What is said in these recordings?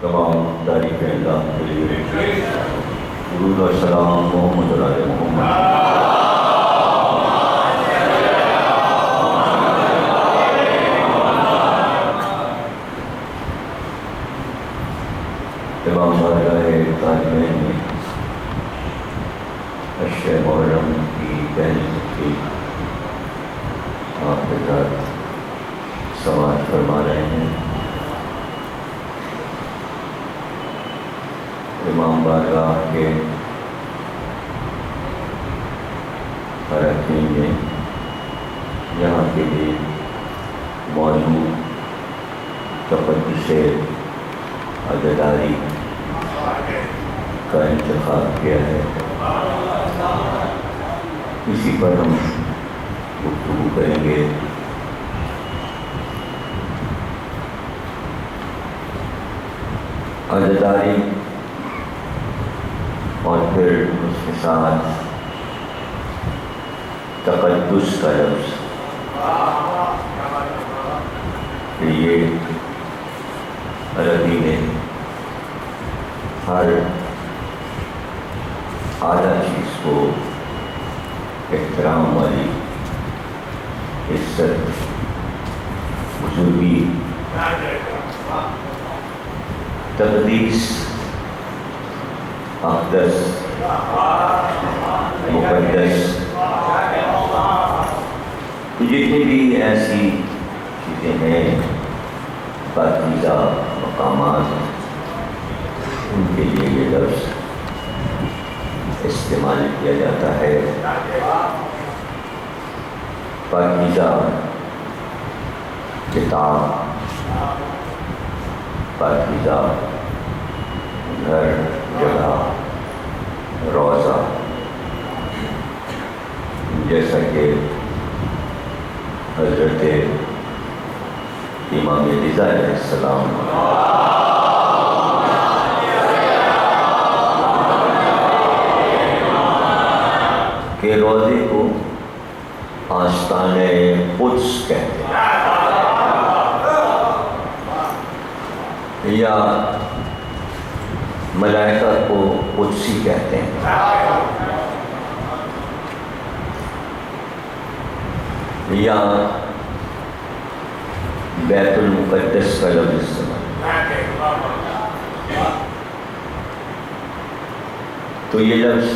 تمام تعریفیں اللہ کے لیے، درود و سلام محمد علی محمد۔ امام بارگاہ تاجمین میں اشرِ محرم کی پہلی تقریب آپ کے ساتھ سماعت فرما رہے ہیں۔ امام بارگاہ کے حرمین میں یہاں کے لیے موضوع تقدس عزاداری کا انتخاب کیا ہے، اسی پر ہم گفتگو کریں گے۔ عزاداری اور پھر اس کے ساتھ تقدس کا لفظ، کہ یہ عربی میں ہر اعلیٰ چیز کو احترام والی، عزت، بزرگی، تقدیس، اقدس، مقدس، جتنی بھی ایسی چیزیں ہیں پاکیزہ مقامات، ان کے لیے یہ لفظ استعمال کیا جاتا ہے۔ پاکیزہ کتاب، پاکیزہ گھر، جگہ، روضہ، جیسا کہ حضرت امام رضا علیہ السلام کے روضے کو آستانِ قدس کہتے ہیں، یا ملائکہ کو قدسی کہتے ہیں۔ یا بیت المقدس کا لفظ استعمال، تو یہ لفظ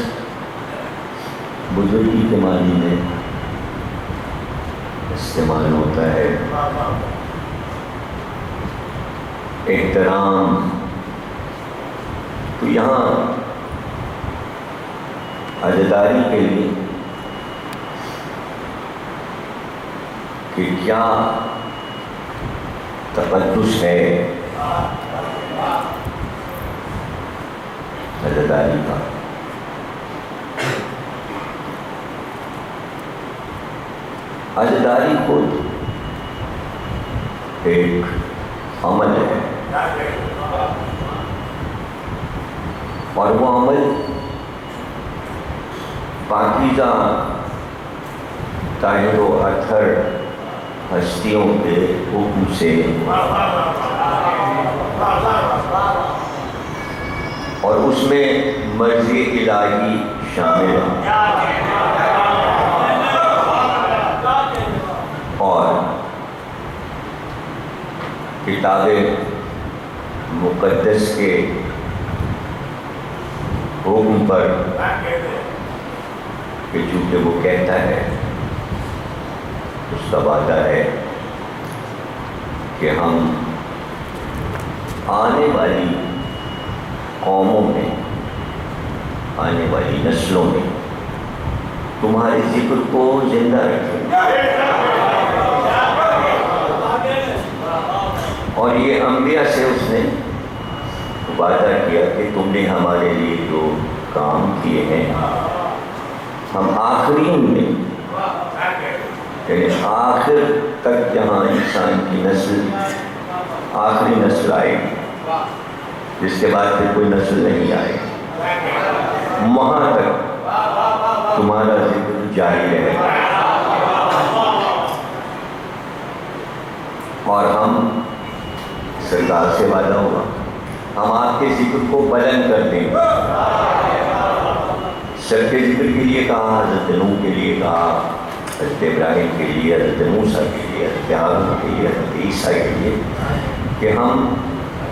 بزرگی کے معنی میں استعمال ہوتا ہے، احترام۔ تو یہاں عزاداری کے لیے کہ کیا تقدس ہے عزاداری کا، عزاداری خود ایک عمل ہے، اور وہ عمل پاکیزہ طاہر و اطہر ہستیوں کے حکم سے اور اس میں مرضی الہی شامل ہے، اور کتاب مقدس کے حکم پر کہ چونکہ وہ کہتا ہے، اس کا وعدہ ہے کہ ہم آنے والی قوموں میں، آنے والی نسلوں میں تمہارے ذکر کو زندہ رکھیں گے، اور یہ انبیاء سے اس نے وعدہ کیا کہ تم نے ہمارے لیے جو کام کیے ہیں، ہم آخرین میں، یعنی آخر تک جہاں انسان کی نسل، آخری نسل آئے گی، جس کے بعد پھر کوئی نسل نہیں آئے گی، وہاں تک تمہارا ذکر جاری رہے گا، اور ہم سرکار سے وعدہ ہوا ہم آپ کے ذکر کو بلند کر دیں گے۔ سب کے ذکر کے لیے کہا، حضرت نوح کے لیے کہا، حضرت ابراہیم کے لیے، حضرت موسیٰ کے لیے، حضرت ہارون کے لیے، حضرت عیسیٰ کے لیے، کہ ہم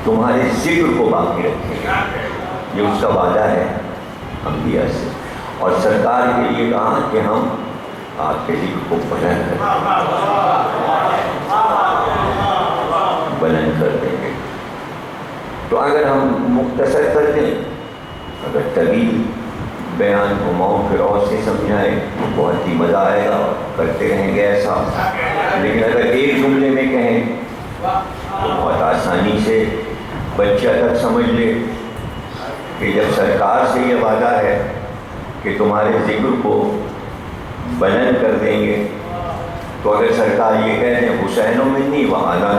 تمہارے ذکر کو باقی رکھیں گے۔ یہ اس کا وعدہ ہے انبیاء سے۔ اور سرکار کے لیے کہا کہ ہم آپ کے ذکر کو بلند کر دیں گے۔ تو اگر ہم مختصر کر دیں، اگر طویل بیان گھماؤ پھراؤ سے سمجھائیں تو بہت ہی مزہ آئے گا، کرتے رہیں گے ایسا۔ لیکن اگر ایک جملے میں کہیں تو بہت آسانی سے بچہ تک سمجھ لے کہ جب سرکار سے یہ وعدہ ہے کہ تمہارے ذکر کو بلند کر دیں گے، تو اگر سرکار یہ کہہ دیں حسین و منی وہاں نہ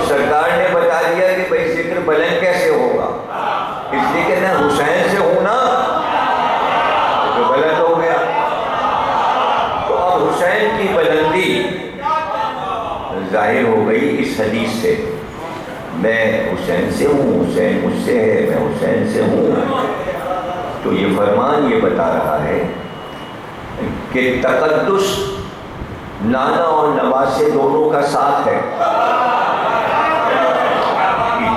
سرکار نے بتا دیا کہ بھائی ذکر بلند کیسے ہوگا، اس لیے کہ میں حسین سے ہوں نا تو بلند ہو گیا۔ تو اب حسین کی بلندی ظاہر ہو گئی اس حدیث سے، میں حسین سے ہوں، حسین مجھ سے ہے، میں حسین سے ہوں۔ تو یہ فرمان یہ بتا رہا ہے کہ تقدس نانا اور نواسے دونوں کا ساتھ ہے۔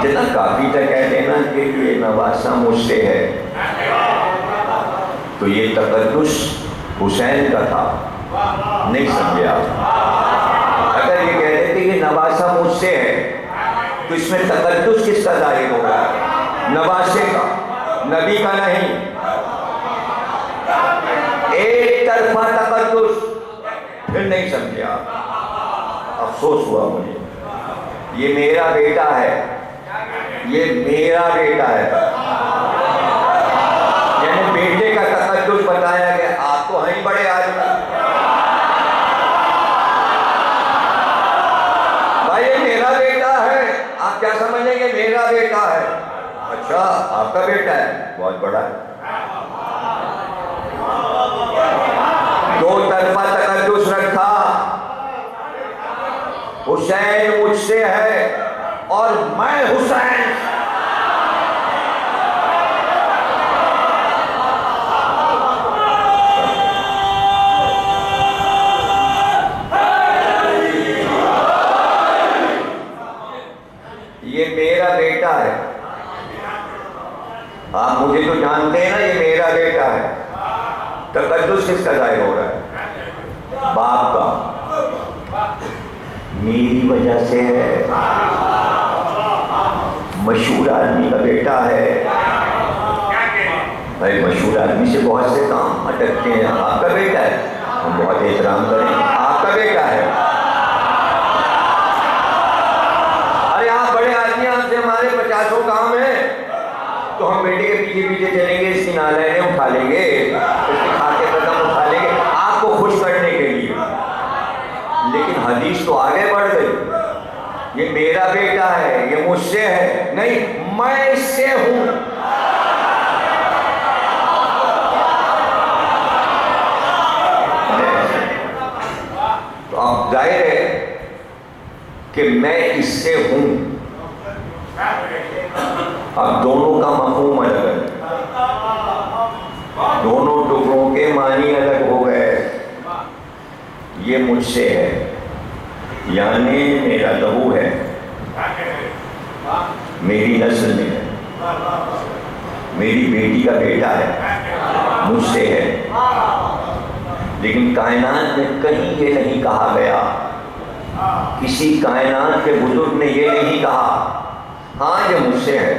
اتنا کافی تھا کہہ دینا کہ یہ نواسہ مجھ سے ہے، تو یہ تقدس حسین کا تھا، نہیں سمجھے آپ؟ اگر یہ کہہ دیتے کہ نواسہ مجھ سے ہے تو اس میں تقدس کس کا ظاہر ہوگا؟ نواسے کا، نبی کا نہیں۔ ایک طرفہ تقدس، پھر نہیں سمجھے آپ؟ افسوس ہوا مجھے، یہ میرا بیٹا ہے، یہ میرا بیٹا ہے، یعنی بیٹے کا تقدس بتایا گیا۔ آپ تو ہیں بڑے آدمی، بھائی یہ میرا بیٹا ہے، آپ کیا سمجھیں گے میرا بیٹا ہے؟ اچھا آپ کا بیٹا ہے، بہت بڑا ہے۔ دو طرفہ تقدس رکھا، حسین مجھ سے ہے اور میں حسین۔ یہ میرا بیٹا ہے، آپ مجھے تو جانتے ہیں نا، یہ میرا بیٹا ہے۔ تقدس کس کا ظاہر ہو رہا ہے؟ باپ کا، میری وجہ سے ہے، مشہور آدمی کا بیٹا ہے۔ بھائی مشہور آدمی سے بہت سے کام اٹکتے ہیں، آپ کا بیٹا ہے، ہم بہت احترام کریں، آپ کا بیٹا ہے۔ ارے آپ بڑے آدمی، آپ سے ہمارے 50 کام ہیں، تو ہم بیٹے کے پیچھے پیچھے چلیں گے، اس کی نالائنیں اٹھا لیں گے، اس کے کھاتے قدم اٹھا لیں گے آپ کو خوش کرنے کے لیے۔ لیکن حدیث تو آگے بڑھ گئی، یہ میرا بیٹا ہے، یہ مجھ سے ہے، نہیں میں اس سے ہوں۔ تو اب ظاہر ہے کہ میں اس سے ہوں۔ اب دونوں کا مفہوم الگ ہے، دونوں ٹکڑوں کے معنی الگ ہو گئے۔ یہ مجھ سے ہے یعنی میرا لہو ہے، میری نسل میں ہے، میری بیٹی کا بیٹا ہے، مجھ سے ہے۔ لیکن کائنات میں کہیں یہ نہیں کہا گیا، کسی کائنات کے بزرگ نے یہ نہیں کہا ہاں یہ مجھ سے ہے،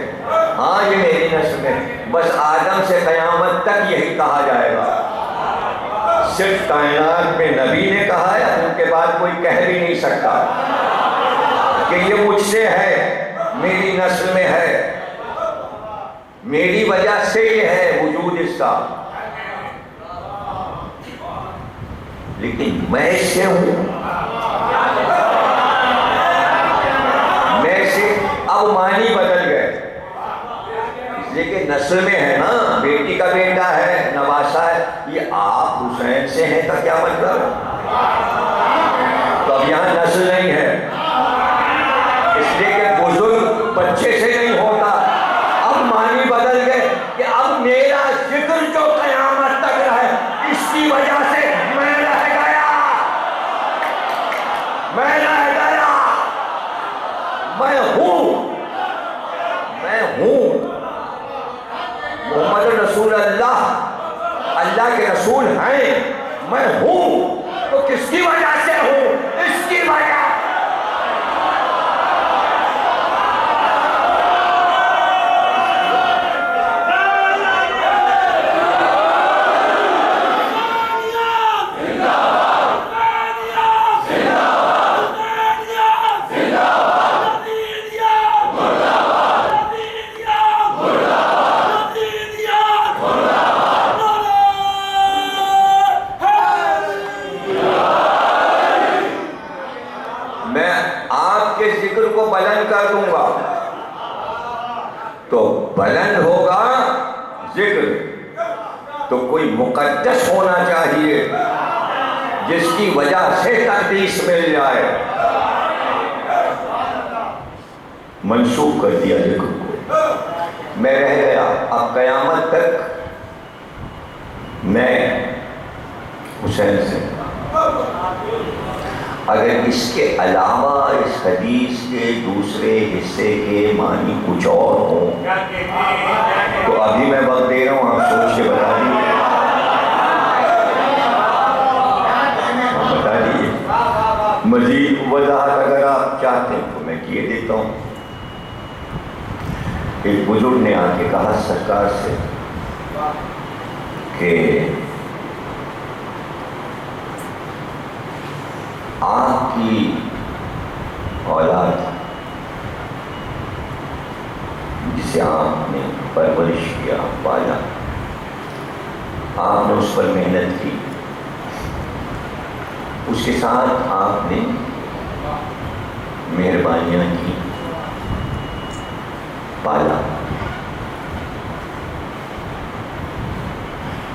ہاں یہ میری نسل میں۔ بس آدم سے قیامت تک یہی کہا جائے گا۔ صرف کائنات میں نبی نے کہا ہے، ان کے بعد کوئی کہہ بھی نہیں سکتا کہ یہ مجھ سے ہے، میری نسل میں ہے، میری وجہ سے یہ ہے وجود اس کا۔ لیکن میں اس سے ہوں، میں سے اب معنی بدل گئے، اس لیے کہ نسل میں ہے نا، بیٹی کا بیٹا ہے، نواسا ہے۔ یہ آپ حسین سے ہیں کا کیا مطلب؟ اب یہاں نسل نہیں ہے، اس لیے کہ بزرگ بچے سے نہیں ہوتا، اب معنی بدل گئے کہ اب میرا ذکر جو قیامت تک رہے، اس کی وجہ سے میں رہ گیا، میں رہ گیا، میں ہوں محمد رسول اللہ، اللہ کے رسول ہیں، میں ہوں تو کس کی وجہ سے ہوں؟ اس کی وجہ بلند کر دوں گا تو بلند ہوگا ذکر، تو کوئی مقدس ہونا چاہیے جس کی وجہ سے تقدیس مل جائے۔ منسوخ کر دیا ذکر کو، میں رہ گیا، اب قیامت تک میں حسین سے، اگر اس کے علاوہ اس حدیث کے دوسرے حصے کے معنی کچھ اور ہوں تو ابھی میں وقت دے رہا ہوں، آپ سوچ کے بتا دیجیے، مزید وضاحت اگر آپ چاہتے ہیں تو میں کیے دیتا ہوں۔ ایک بزرگ نے آ کے کہا سرکار سے کہ آپ کی اولاد جسے آپ نے پرورش کیا، پالا، آپ نے اس پر محنت کی، اس کے ساتھ آپ نے مہربانیاں کی، پالا،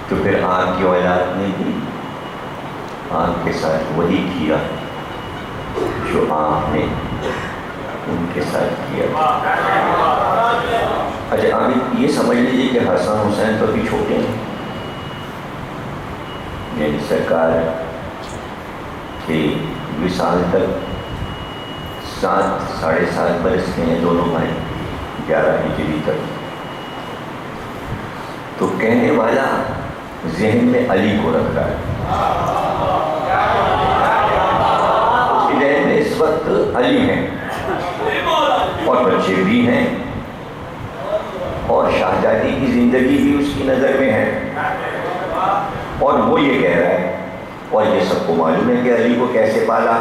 تو پھر آپ کی اولاد نے بھی آپ کے ساتھ وہی کیا جو آپ نے ان کے ساتھ کیا۔ اچھا آپ یہ سمجھ لیجیے کہ حسن حسین تو بھی چھوٹے ہیں، یعنی سرکار کے وصال تک 7-7.5 برس کے ہیں دونوں بھائی، 11 ہجری تک، تو کہنے والا ذہن میں علی کو رکھ رہا ہے، ذہن میں اس وقت علی ہیں اور بچے بھی ہیں اور شہزادی کی زندگی بھی اس کی نظر میں ہے، اور وہ یہ کہہ رہا ہے، اور یہ سب کو معلوم ہے کہ علی کو کیسے پالا،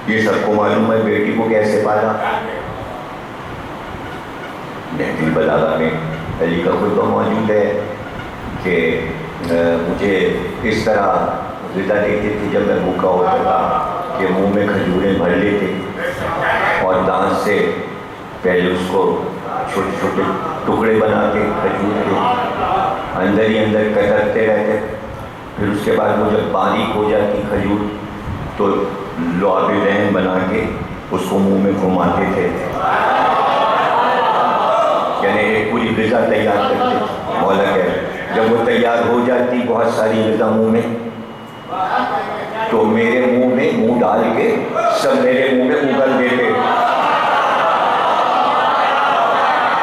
یہ سب کو معلوم ہے بیٹی کو کیسے پالا۔ نہج البلاغہ میں علی کا خطبہ موجود ہے کہ مجھے اس طرح غذا دیتے تھے جب میں بھوکا ہوتا تھا کہ منہ میں کھجوریں بھر لیتے اور دانت سے پہلے اس کو چھوٹے چھوٹے ٹکڑے بنا کے کھجور کے اندر ہی اندر کترتے رہتے، پھر اس کے بعد وہ جب باریک ہو جاتی کھجور تو لعاب رحم بنا کے اس کو منہ میں گھماتے تھے، یعنی ایک پوری غذا تیار کرتے تھے۔ مولا کہہ رہے جب وہ تیار ہو جاتی بہت ساری غذا منہ میں، تو میرے منہ میں منہ ڈال کے سب میرے منہ میں اگل دیتے۔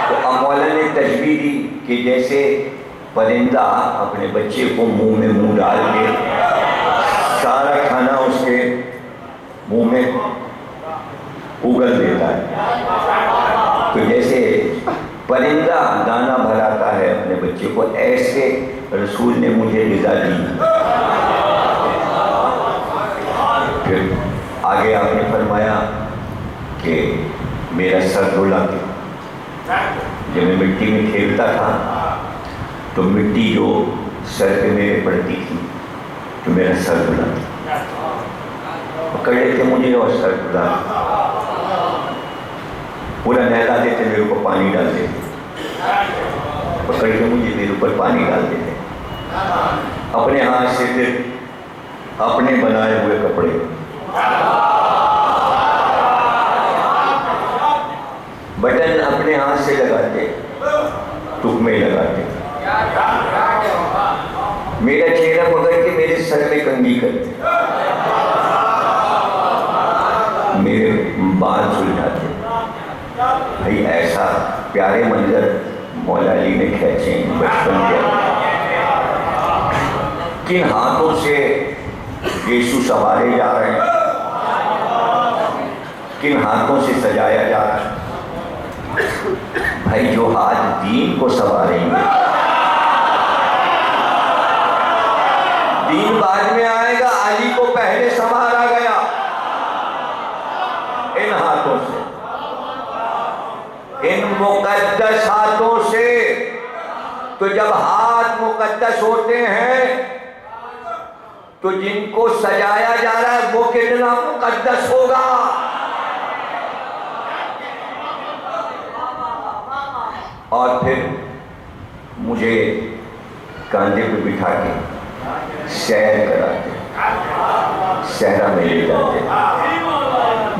تو مولا نے تشبیہ دی کہ جیسے پرندہ اپنے بچے کو منہ میں منہ ڈال کے سارا کھانا اس کے منہ میں اگل دیتا ہے، تو جیسے پرندہ دانہ بھراتا ہے اپنے بچے کو، ایسے رسول نے مجھے غذا دی۔ پھر آگے آپ نے فرمایا کہ میرا سر دھلا کے جب میں مٹی میں کھیلتا تھا تو مٹی جو سر پہ میرے پڑتی تھی تو میرا سر دھلا، پکڑ لیتے مجھے اور سر دھلا پورا نہلا دیتے، میرے اوپر پانی ڈال دیتے، پکڑ کے مجھے میرے اوپر پانی ڈال دیتے، اپنے ہاتھ سے پھر اپنے بنائے ہوئے کپڑے بٹن اپنے ہاتھ سے لگاتے، ٹکمے لگاتے، میرا چہرہ پکڑ کے میرے سر میں کنگھی کرتے، میرے بال سلجھاتے۔ بھائی ایسا پیارے منظر مولا علی نے کھینچے بچپن کے۔ کن ہاتھوں سے یسوع سنوارے جا رہے ہیں، کن ہاتھوں سے سجایا جا رہا ہے۔ بھائی جو ہاتھ دین کو سنواریں گے، دین بعد میں آئے گا، علی کو پہلے سنوارا گیا ان ہاتھوں سے، ان مقدس ہاتھوں سے۔ تو جب ہاتھ مقدس ہوتے ہیں تو جن کو سجایا جا رہا ہے وہ کتنا مقدس ہوگا۔ اور پھر مجھے کاندھے پہ بٹھا کے سیر کراتے، صحرا میں لے جاتے،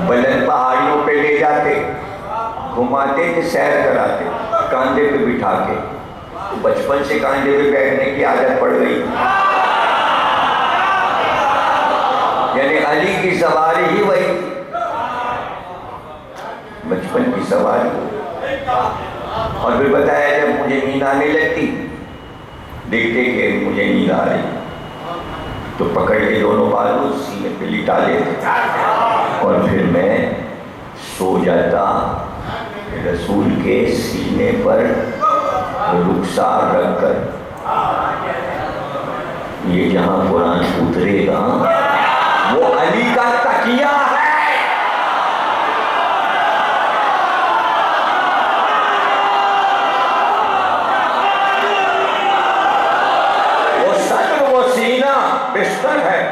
بلند پہاڑیوں پہ لے جاتے، گھماتے کہ سیر کراتے، کاندھے پہ بٹھا کے۔ بچپن سے کاندھے پہ بیٹھنے کی عادت پڑ گئی، یعنی علی کی سواری ہی وہی تھی، بچپن کی سواری۔ اور پھر بتایا جب مجھے نیند آنے لگتی، دیکھتے کہ مجھے نیند آ رہی تو پکڑ کے دونوں بالوں سینے پہ لٹا لیتے اور پھر میں سو جاتا رسول کے سینے پر رخسار رکھ کر۔ یہ جہاں قرآن اترے گا وہ علی کا تکیہ ہے۔ وہ صدر و سینہ بستر ہے،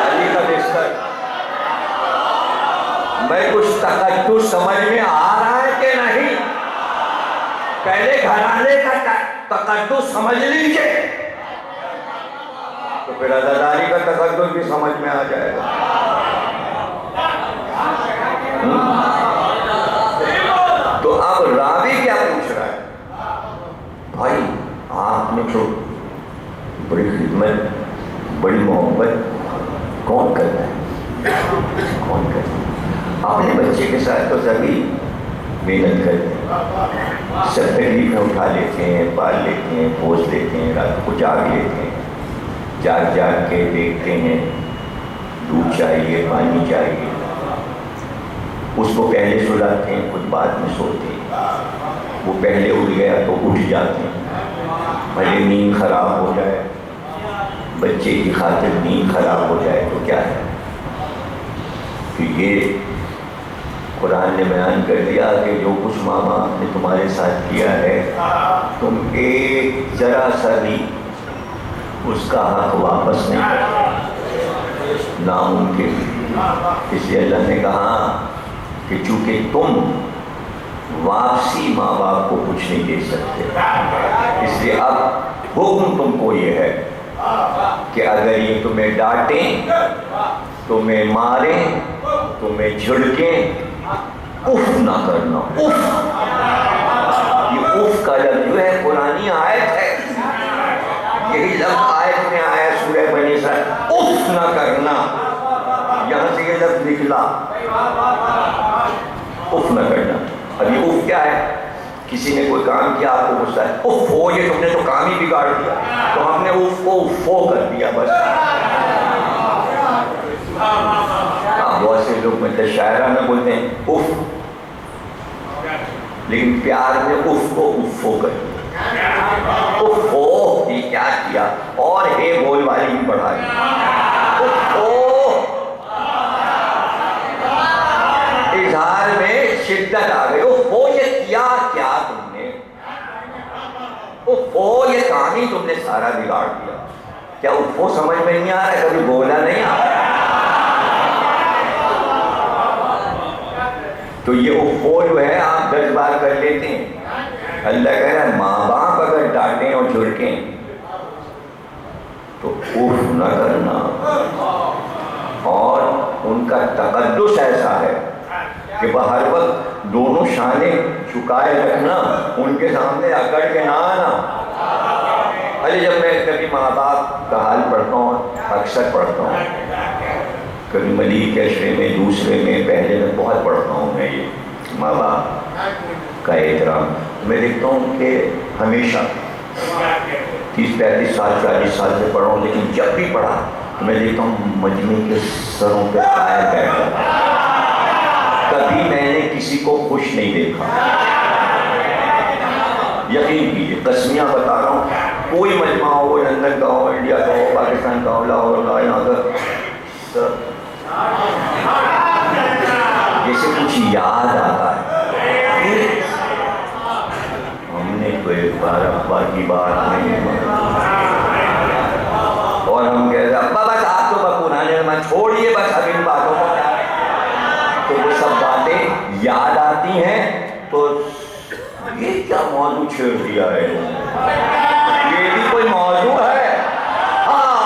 علی کا بستر۔ میں کچھ تقدس سمجھ میں آ رہا ہے کہ نہیں؟ پہلے گھرانے کا تقدس سمجھ لیجئے تو پھر عزاداری کا تقدس بھی سمجھ میں آ جائے گا۔ تو اب راوی کیا پوچھ رہا ہے؟ بھائی آپ نے تو بڑی خدمت، بڑی محبت کون کرتا ہے؟ کون کرتا ہے؟ اپنے بچے کے ساتھ تو سبھی محنت کرتے ہیں، سب تکلیفیں اٹھا لیتے ہیں، پال لیتے ہیں، پوس لیتے ہیں، رات کو جاگ لیتے ہیں، جاگ جاگ کے دیکھتے ہیں دودھ چاہیے، پانی چاہیے، اس کو پہلے سلاتے ہیں، خود بعد میں سوتے ہیں۔ وہ پہلے اٹھ گیا تو اٹھ جاتے ہیں، بھلے نیند خراب ہو جائے، بچے کی خاطر نیند خراب ہو جائے تو کیا ہے؟ کہ یہ قرآن نے بیان کر دیا کہ جو کچھ ماں باپ نے تمہارے ساتھ کیا ہے تم ایک ذرا سا بھی اس کا حق واپس نہیں کرتے، ناممکن۔ اس لیے اللہ نے کہا کہ چونکہ تم واپسی ماں باپ کو کچھ نہیں دے سکتے، اس لیے اب حکم تم کو یہ ہے کہ اگر یہ تمہیں ڈانٹیں، تمہیں ماریں، تمہیں جھڑکیں، اف نہ کرنا۔ اف، یہ اف کا لفظ جو ہے قرآنی آیت ہے، یہی لفظ آیت میں آیا سورہ بنی اسرائیل، اف نہ کرنا، یہاں سے یہ لفظ نکلا، اف نہ کرنا۔ اب یہ اف کیا ہے؟ کسی نے کوئی کام کیا، آپ کو غصہ ہے، اف ہو، یہ تم نے تو کام ہی بگاڑ دیا، تو ہم نے اف کو افو کر دیا بس۔ بہت سے لوگ مطلب شاعرہ میں بولتے ہیں اف، لیکن پیار میں اف کو افو کر دیا۔ اف ہو، یہ کیا کیا، اور ہے بول والی بھی بڑھا دی، اف ہو، اظہار میں شدت آ گئی۔ اف ہو، یہ کیا کیا تم نے، اف ہو، یہ کام ہی تم نے سارا بگاڑ دیا۔ کیا اف ہو سمجھ میں نہیں آ رہا ہے؟ کبھی بولا نہیں آ رہا؟ تو یہ افو جو ہے آپ 10 بار کر لیتے ہیں۔ اللہ کہہ رہا ہے ماں باپ اگر ڈانٹیں اور جھڑکیں تو اف نہ کرنا. اور ان کا تقدس ایسا ہے کہ وہ ہر وقت دونوں شانے جھکائے رکھنا، ان کے سامنے اکڑ کے نہ آنا. ارے جب میں کبھی ماں باپ کا حال پڑھتا ہوں، اکثر پڑھتا ہوں، کبھی ملیک کے اشرے میں، دوسرے میں، پہلے میں بہت پڑھتا ہوں میں یہ ماں باپ کا احترام. میں دیکھتا ہوں کہ ہمیشہ 30-35 سال 40 سال سے پڑھا ہوں، لیکن جب بھی پڑھا تو میں دیکھتا ہوں مجمع کے سروں پہ قائم بیٹھا. کبھی میں نے کسی کو خوش نہیں دیکھا. یقین کیجیے، قسمیاں بتا رہا ہوں، کوئی مجمع ہو، لندن کا ہو، انڈیا کا ہو، پاکستان کا ہو، لاہور کا، یہاں کا، جیسے کچھ یاد آتا ہے. ہم نے تو ایک بار ابا کی بات نہیں مانی اور ہم کہتے ہیں ابا بس آپ تو بکورانے میں چھوڑیے بس اب ان باتوں کو. تو وہ سب باتیں یاد آتی ہیں تو یہ کیا موضوع چھیڑ دیا ہے، یہ بھی کوئی موضوع ہے. ہاں،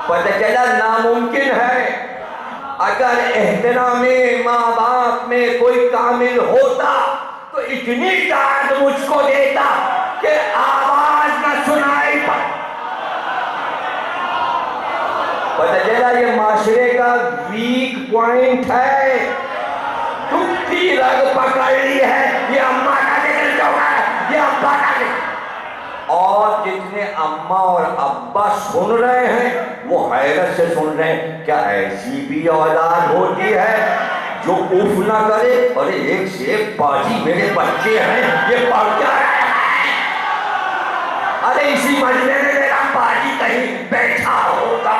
پتہ چلا ناممکن ہے. اگر احترام ماں باپ میں کوئی کامل ہوتا تو اتنی ڈانٹ مجھ کو دیتا کہ آواز نہ سنائی پڑ. پتہ چلا یہ معاشرے کا ویک پوائنٹ ہے. ٹوٹی رگ پکڑ لی ہے، یہ اماں کا ذکر جو ہے، یہ ابا کا ذکر. اور جتنے اماں اور ابا سن رہے ہیں وہ حیرت سے سن رہے ہیں، کیا ایسی بھی اولاد ہوتی ہے جو اف نہ کرے؟ اور ایک سے ایک باجی میرے بچے ہیں، یہ پڑھ کیا رہے ہیں؟ ارے اسی مجلے میں میرا باجی کہیں بیٹھا ہوگا.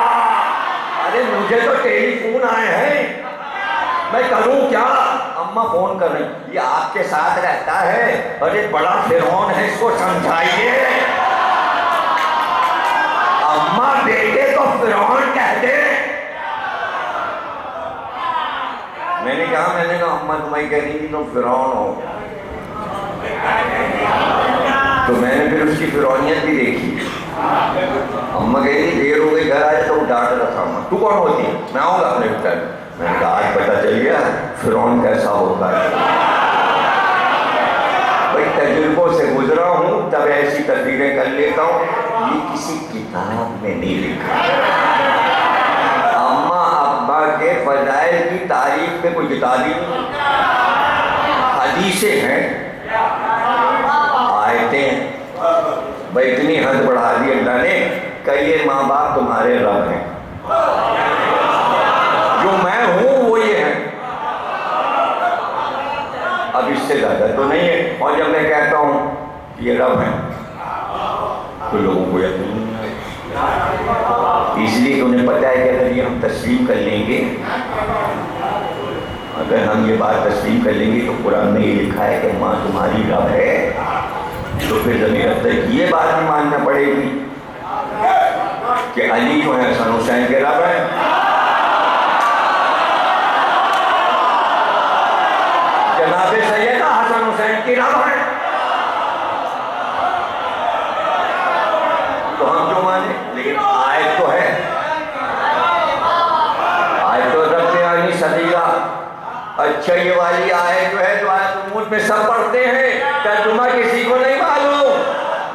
ارے مجھے تو ٹیلی فون آئے ہیں، میں کروں کیا؟ اماں فون کر رہی ہیں، یہ آپ کے ساتھ رہتا ہے، ارے بڑا فرعون ہے، اس کو سمجھائیے. اماں بیٹے کو فرعون کہتے. میں نے کہا اماں تمہیں کہہ رہی تھی تم فرعون ہو. تو میں نے پھر اس کی فرعونیت بھی دیکھی. اماں کہہ رہی دیر ہو گئی گھر آئے تو ڈانٹ رہا تھا. اماں تو کون ہوتی ہے؟ میں آؤں گا اپنے ٹائم. میں نے کہا آج پتہ چل گیا فرعون کیسا ہوتا ہے. بھائی تجربوں سے گزرا ہوں تب ایسی تصویریں کر لیتا ہوں. یہ کسی کتاب میں نہیں لکھا. اماں ابا کے فضائل کی تعریف میں کوئی کتابی حدیثیں ہیں، آیتیں ہیں. بھائی اتنی حد بڑھا دی اللہ نے کہ یہ ماں باپ تمہارے رب ہیں، جو میں ہوں وہ یہ ہے. اب اس سے زیادہ تو نہیں ہے. اور جب میں کہتا ہوں کہ یہ رب ہے تو لوگوں کو یقین نہیں آئے. اس لیے کہ انہیں پتہ ہے کہ اگر یہ ہم تسلیم کر لیں گے، اگر ہم یہ بات تسلیم کر لیں گے تو قرآن میں یہ لکھا ہے کہ ماں تمہاری رب ہے، تو پھر ضمیر تک یہ بات بھی ماننا پڑے گی کہ علی جو ہے حسن حسین کے رب ہے. جناب سیدہ حسن حسین کی رب ہے. تو ہم جو مانے، لیکن آیت تو ہے، آیت تو رب یعنی صدیقہ. اچھا یہ والی آیت جو ہے جو آیت امود میں سب پڑھتے ہیں، ترجمہ کسی کو نہیں معلوم.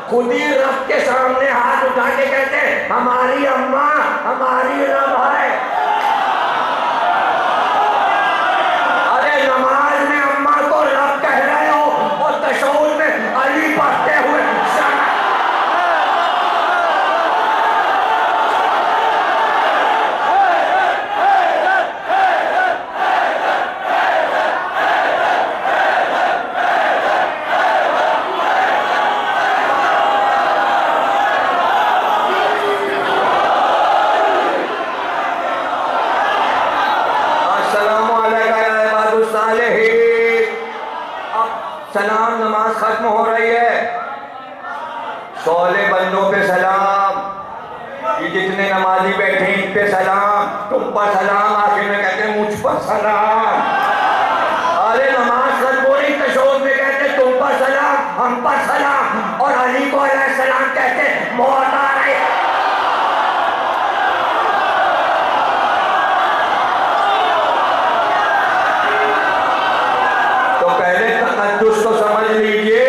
خود ہی رب کے سامنے ہاتھ اٹھا کے کہتے ہیں ہماری اماں ہماری رب ہے. ارے نماز میں اماں کو رب کہہ رہے ہو اور تشہد میں علی پڑھتے ہوئے سلام. نماز ختم ہو رہی ہے، سولے بندوں پہ سلام. یہ جتنے نمازی بیٹھے ان پہ سلام، تم پر سلام. آخر میں کہتے ہیں مجھ پر سلام. ارے نماز ختم ہو رہی، تشہد میں کہتے تم پر سلام، ہم پر سلام. اور علی کو علیہ السلام کہتے موت آ رہی ہے. تو پہلے تقدس تو سمجھ لیجئے.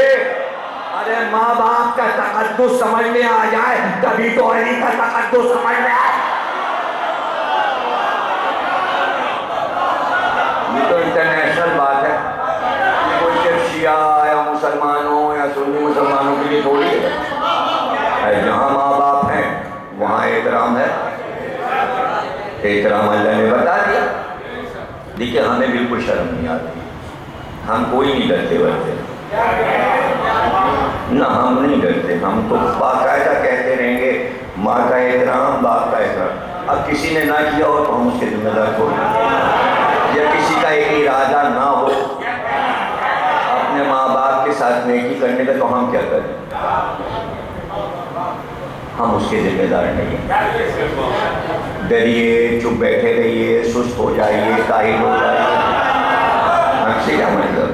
ارے ماں باپ کا تقدس سمجھ میں آ جائے کبھی تو علی کا تقدس سمجھ میں آئے. یہ تو انٹرنیشنل بات ہے. کوئی صرف شیعہ یا مسلمانوں یا سنی مسلمانوں کے لیے تھوڑی ہے. جہاں ماں باپ ہیں وہاں احترام ہے. احترام اللہ نے بتا دیا. دیکھیں ہمیں بالکل شرم نہیں آتی. ہم کوئی نہیں ڈرتے ورتے نہ. ہم نہیں ڈرتے. ہم تو باقاعدہ کہتے رہیں گے ماں کا احترام باپ کا احترام. اب کسی نے نہ کیا ہو تو ہم اس کے ذمہ دار چھوڑیں. یا کسی کا ایک ارادہ نہ ہو اپنے ماں باپ کے ساتھ نیکی کرنے کا تو ہم کیا کریں. ہم اس کے ذمہ دار نہیں ہیں. ڈریے چپ بیٹھے رہیے سست ہو جائیے کاہل ہو جائیے ہم سے کیا مطلب.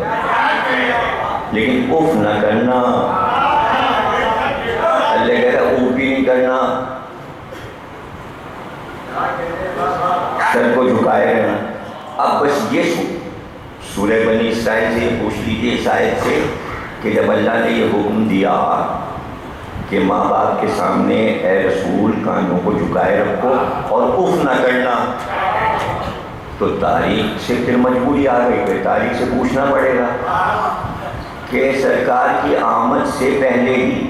لیکن اف نہ کرنا. اللہ کہہ رہا اف بھی نہیں کرنا. سر کو جھکائے رہنا. اب بس یہ سورہ بنی اسرائیل سے پوچھ لیجیے اس آیت سے کہ جب اللہ نے یہ حکم دیا کہ ماں باپ کے سامنے اے رسول کانوں کو جھکائے رکھو اور اف نہ کرنا تو تاریخ سے پھر مجبوری آ گئی. پھر تاریخ سے پوچھنا پڑے گا کہ سرکار کی آمد سے پہلے ہی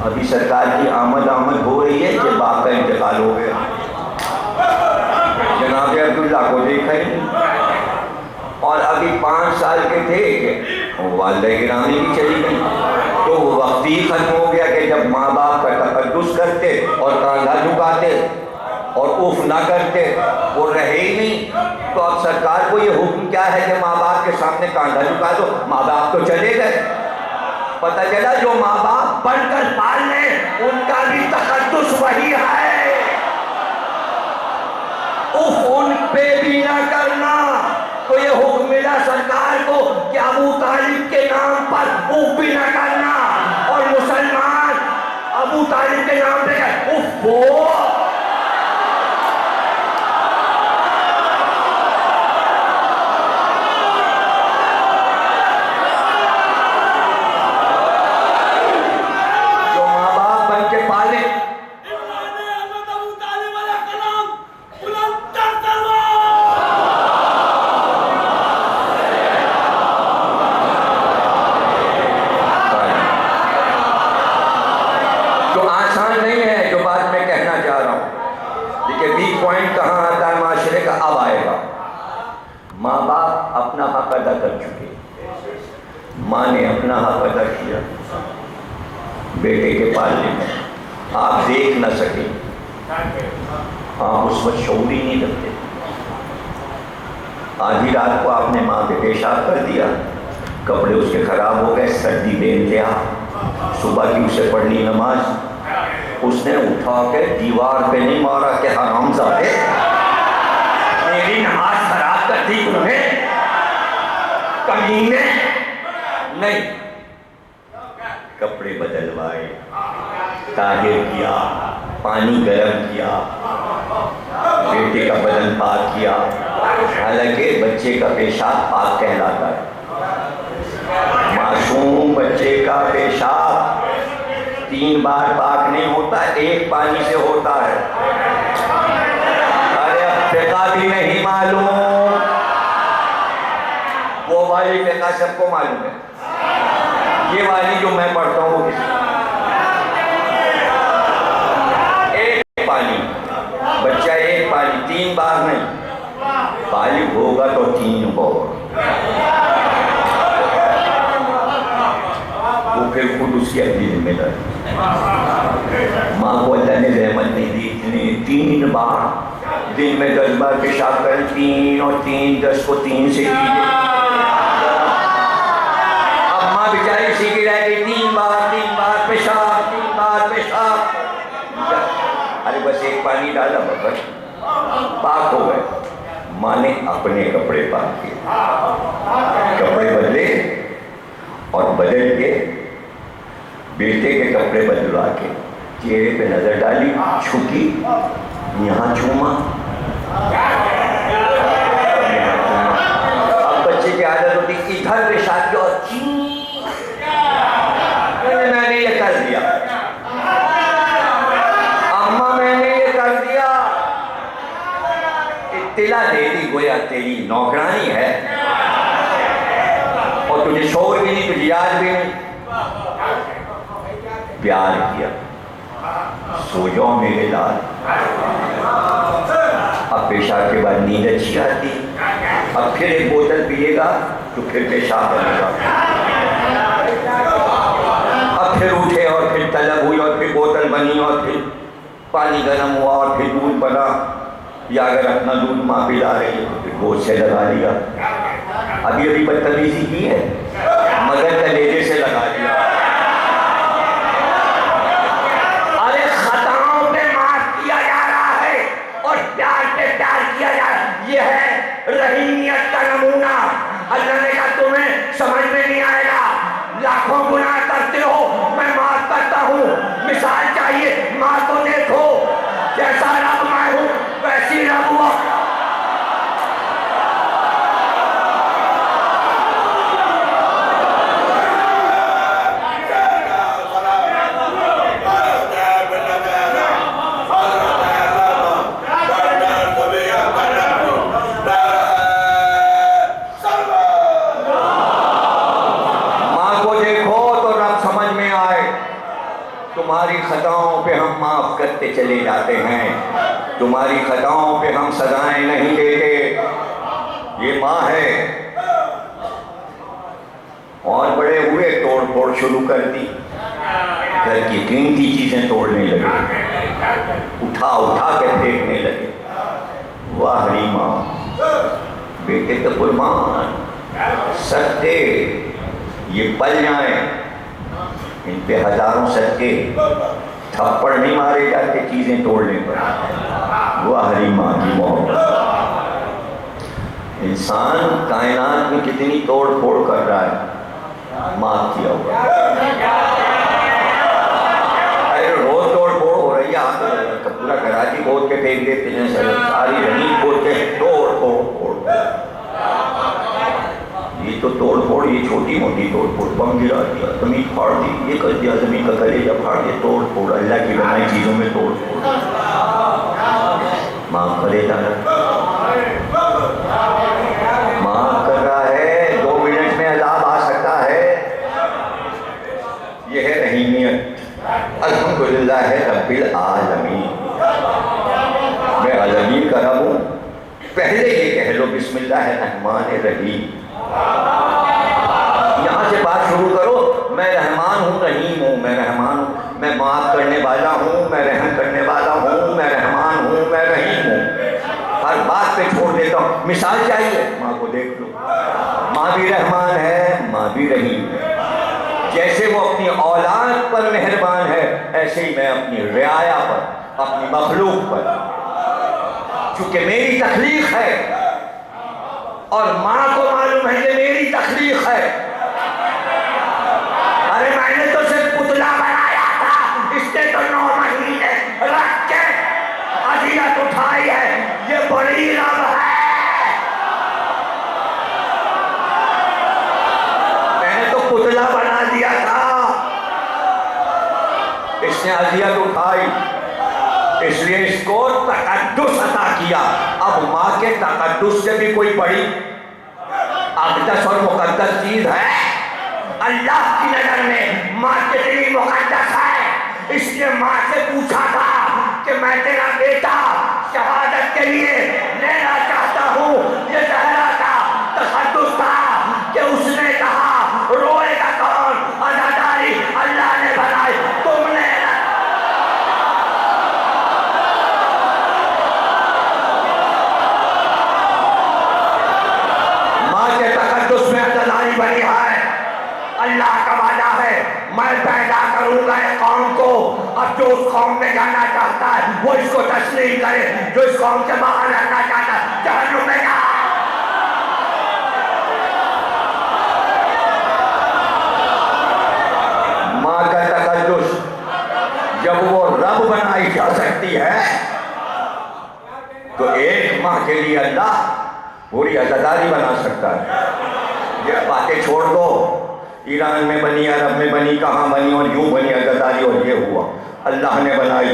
ابھی سرکار کی آمد ہو رہی ہے کہ باپ کا انتقال ہو گیا. جناب عبداللہ کو دیکھا ہی اور ابھی 5 سال کے تھے کہ والدہ گرامی بھی چلی گئی. تو وہ وقت ہی ختم ہو گیا کہ جب ماں باپ کا تقدس کرتے اور کاندھا جھکاتے اور اف نہ کرتے وہ رہے ہی نہیں. تو اب سرکار کو یہ حکم کیا ہے کہ ماں باپ کے سامنے کاندھا جھکا دو. ماں باپ تو چلے گئے. پتہ چلا جو ماں باپ بن کر پال لیں ان کا بھی تقدس وہی ہے. اف ان پہ بھی نہ کرنا. تو یہ حکم ملا سرکار کو کہ ابو طالب کے نام پر اف بھی نہ کرنا اور مسلمان ابو طالب کے نام پہ اف وہ ماں نے اپنا حق ادا کیا بیٹے کے پالنے میں. آپ دیکھ نہ سکے. آپ اس وقت شعور ہی نہیں رکھتے. آدھی رات کو آپ نے ماں پہ پیشاب کر دیا. کپڑے اس کے خراب ہو گئے. سردی بے انتہا. صبح کی اسے پڑھنی نماز. اس نے اٹھا کے دیوار پہ نہیں مارا کہ حرامزادے میری نماز خراب کر دی تمہیں کمینے. نہیں. کپڑے بدلوائے طاہر کیا پانی گرم کیا بیٹے کا بدن پاک کیا. حالانکہ بچے کا پیشاب پاک کہلاتا ہے. معصوم بچے کا پیشاب 3 بار پاک نہیں ہوتا 1 پانی سے ہوتا ہے. ارے اب فقہ بھی نہیں معلوم. وہ والی فقہ سب کو معلوم ہے. یہ والی جو میں پڑھتا ہوں ایک پانی بچہ 1 پانی 3 بار نہیں. بالغ ہوگا تو 3 ہوگا. وہ پھر خود اس کی اپنی ذمہ داری. ماں کو اللہ نے رحمت نہیں دی. اتنے 3 بار دن میں 10 بار پیشاب کریں. 3 اور 3 10 کو 3 سے کیجیے. بیچاری سیکھی رہ گئی 3 بار پیشاب 3 بار پیشاب. ارے بس 1 پانی ڈالا بس پاک ہو گئے. ماں نے اپنے کپڑے پاک کیے. کپڑے بدلے اور بدل کے بیٹے کے کپڑے بدلوا کے چہرے پہ نظر ڈالی، چھکی، یہاں چوما. اب بچے کی عادت ہوتی ادھر پیشاب کیا اور میں نے یہ کر دیا، اماں میں نے یہ کر دیا. اطلاع دے دی گویا تیری نوکرانی ہے اور تجھے شعور بھی نہیں، تجھے یاد بھی نہیں. پیار کیا، سو جاؤ میرے لال. اب پیشاب کے بعد نیند اچھی آتی، اب پھر ایک بوتل پیے گا تو پھر پیشاب بنے گا. اب پھر اٹھے اور پھر طلب ہوئی اور پھر بوتل بنی اور پھر پانی گرم ہوا اور پھر دودھ بنا، یا اگر اپنا دودھ ماں پلا رہی ہے تو پھر گوشت سے لگا لیا. ابھی بدتمیزی کی ہے، مگر کلیجے سے لگا دیا. ارے خطاؤں پہ معاف کیا جا رہا ہے اور پیار پہ پیار کیا جا رہا ہے. یہ ہے رحیمیت کا نمونہ. اللہ نے کہا تمہیں سمجھ میں نہیں آئے گا، لاکھوں گناہ کرتے ہو میں معاف کرتا ہوں. مثال چاہیے، ماں کو دیکھو، جیسا رب میں ہوں ویسی رب ہوا. تمہاری خطاؤں پہ ہم معاف کرتے چلے جاتے ہیں، تمہاری خطاؤں پہ ہم سزائیں نہیں دیتے. یہ ماں ہے. اور بڑے ہوئے توڑ پھوڑ شروع کر دی، گھر کی قیمتی چیزیں توڑنے لگے، اٹھا اٹھا کے پھینکنے لگے. واہری ماں، بیٹے تو قربان سکتے یہ پل جائیں، ان پہ ہزاروں صدقے، تھپڑ نہیں مارے جاتے چیزیں توڑنے پر. واہری ماں کی محبت. انسان کائنات میں کتنی توڑ پھوڑ کر رہا ہے، معاف کیا ہوا. ارے روز توڑ پھوڑ ہو رہی ہے، آپ پورا کراچی کھود کے پھینک دیتے ہیں، ساری زمین کھود کے توڑ پھوڑ. یہ تو توڑ پھوڑ، یہ چھوٹی موٹی توڑ پھوڑ. بم گرا دیا، زمین پھاڑ دی، یہ کر دیا، زمین کا کلیجہ پھاڑ دیا. توڑ پھوڑ، اللہ کی بنائی چیزوں میں توڑ پھوڑ. معاف کرے جانا، معاف کر رہا ہے. 2 منٹ میں عذاب آ سکتا ہے. یہ ہے رحیمیت. الحمدللہ رب العالمین. میں عالمین کا رب ہوں. پہلے یہ کہہ لو بسم اللہ الرحمن الرحیم. یہاں سے بات شروع کرو، میں رحمان ہوں، رحیم ہوں. میں رحمان ہوں، میں معاف کرنے والا ہوں، میں رحم کرنے والا ہوں، میں رحمان ہوں، میں رحیم ہوں. ہر بات پہ چھوڑ دیتا ہوں. مثال چاہیے، ماں کو دیکھ لو. ماں بھی رحمان ہے، ماں بھی رحیم ہے. جیسے وہ اپنی اولاد پر مہربان ہے، ایسے ہی میں اپنی رعایا پر، اپنی مخلوق پر. چونکہ میری تخلیق ہے اور ماں کو معلوم ہے کہ میری تخلیق ہے. ارے میں نے تو صرف پتلا بنایا تھا، اس نے تو 9 مہینے رکھ کے اذیت اٹھائی ہے. یہ بڑی رب ہے. میں نے تو پتلا بنا دیا تھا، اس نے اذیت اٹھائی، اس لیے اس کو تقدس عطا کیا. اب ماں کے تقدس سے بھی کوئی بڑی اقدس اور مقدس چیز ہے؟ اللہ کی نظر میں ماں کتنی مقدس ہے. اس نے ماں سے پوچھا تھا کہ میں تیرا بیٹا شہادت کے لیے لینا چاہتا ہوں. یہ زہرا کا تقدس تھا کہ اس نے کہا روئے گا کون؟ عزاداری اللہ نے بنائی، تم نے. تقدس میں عزاداری بنی ہے. اللہ کا وعدہ ہے میں پیدا کروں گا ایک قوم کو. اب جو اس قوم میں جانا چاہتا ہے وہ اس کو تسلیم کرے، جو اس قوم سے باہر رہنا چاہتا ہے جہنم میں جائے. ماں کا جب وہ رب بنائی جا سکتی ہے تو ایک ماہ کے لیے اللہ پوری عزاداری بنا سکتا ہے. یہ باتیں چھوڑ دو، ایران میں بنی، عرب میں بنی، کہاں بنی اور یوں بنی عزاداری اور یہ ہوا. اللہ نے بنائی.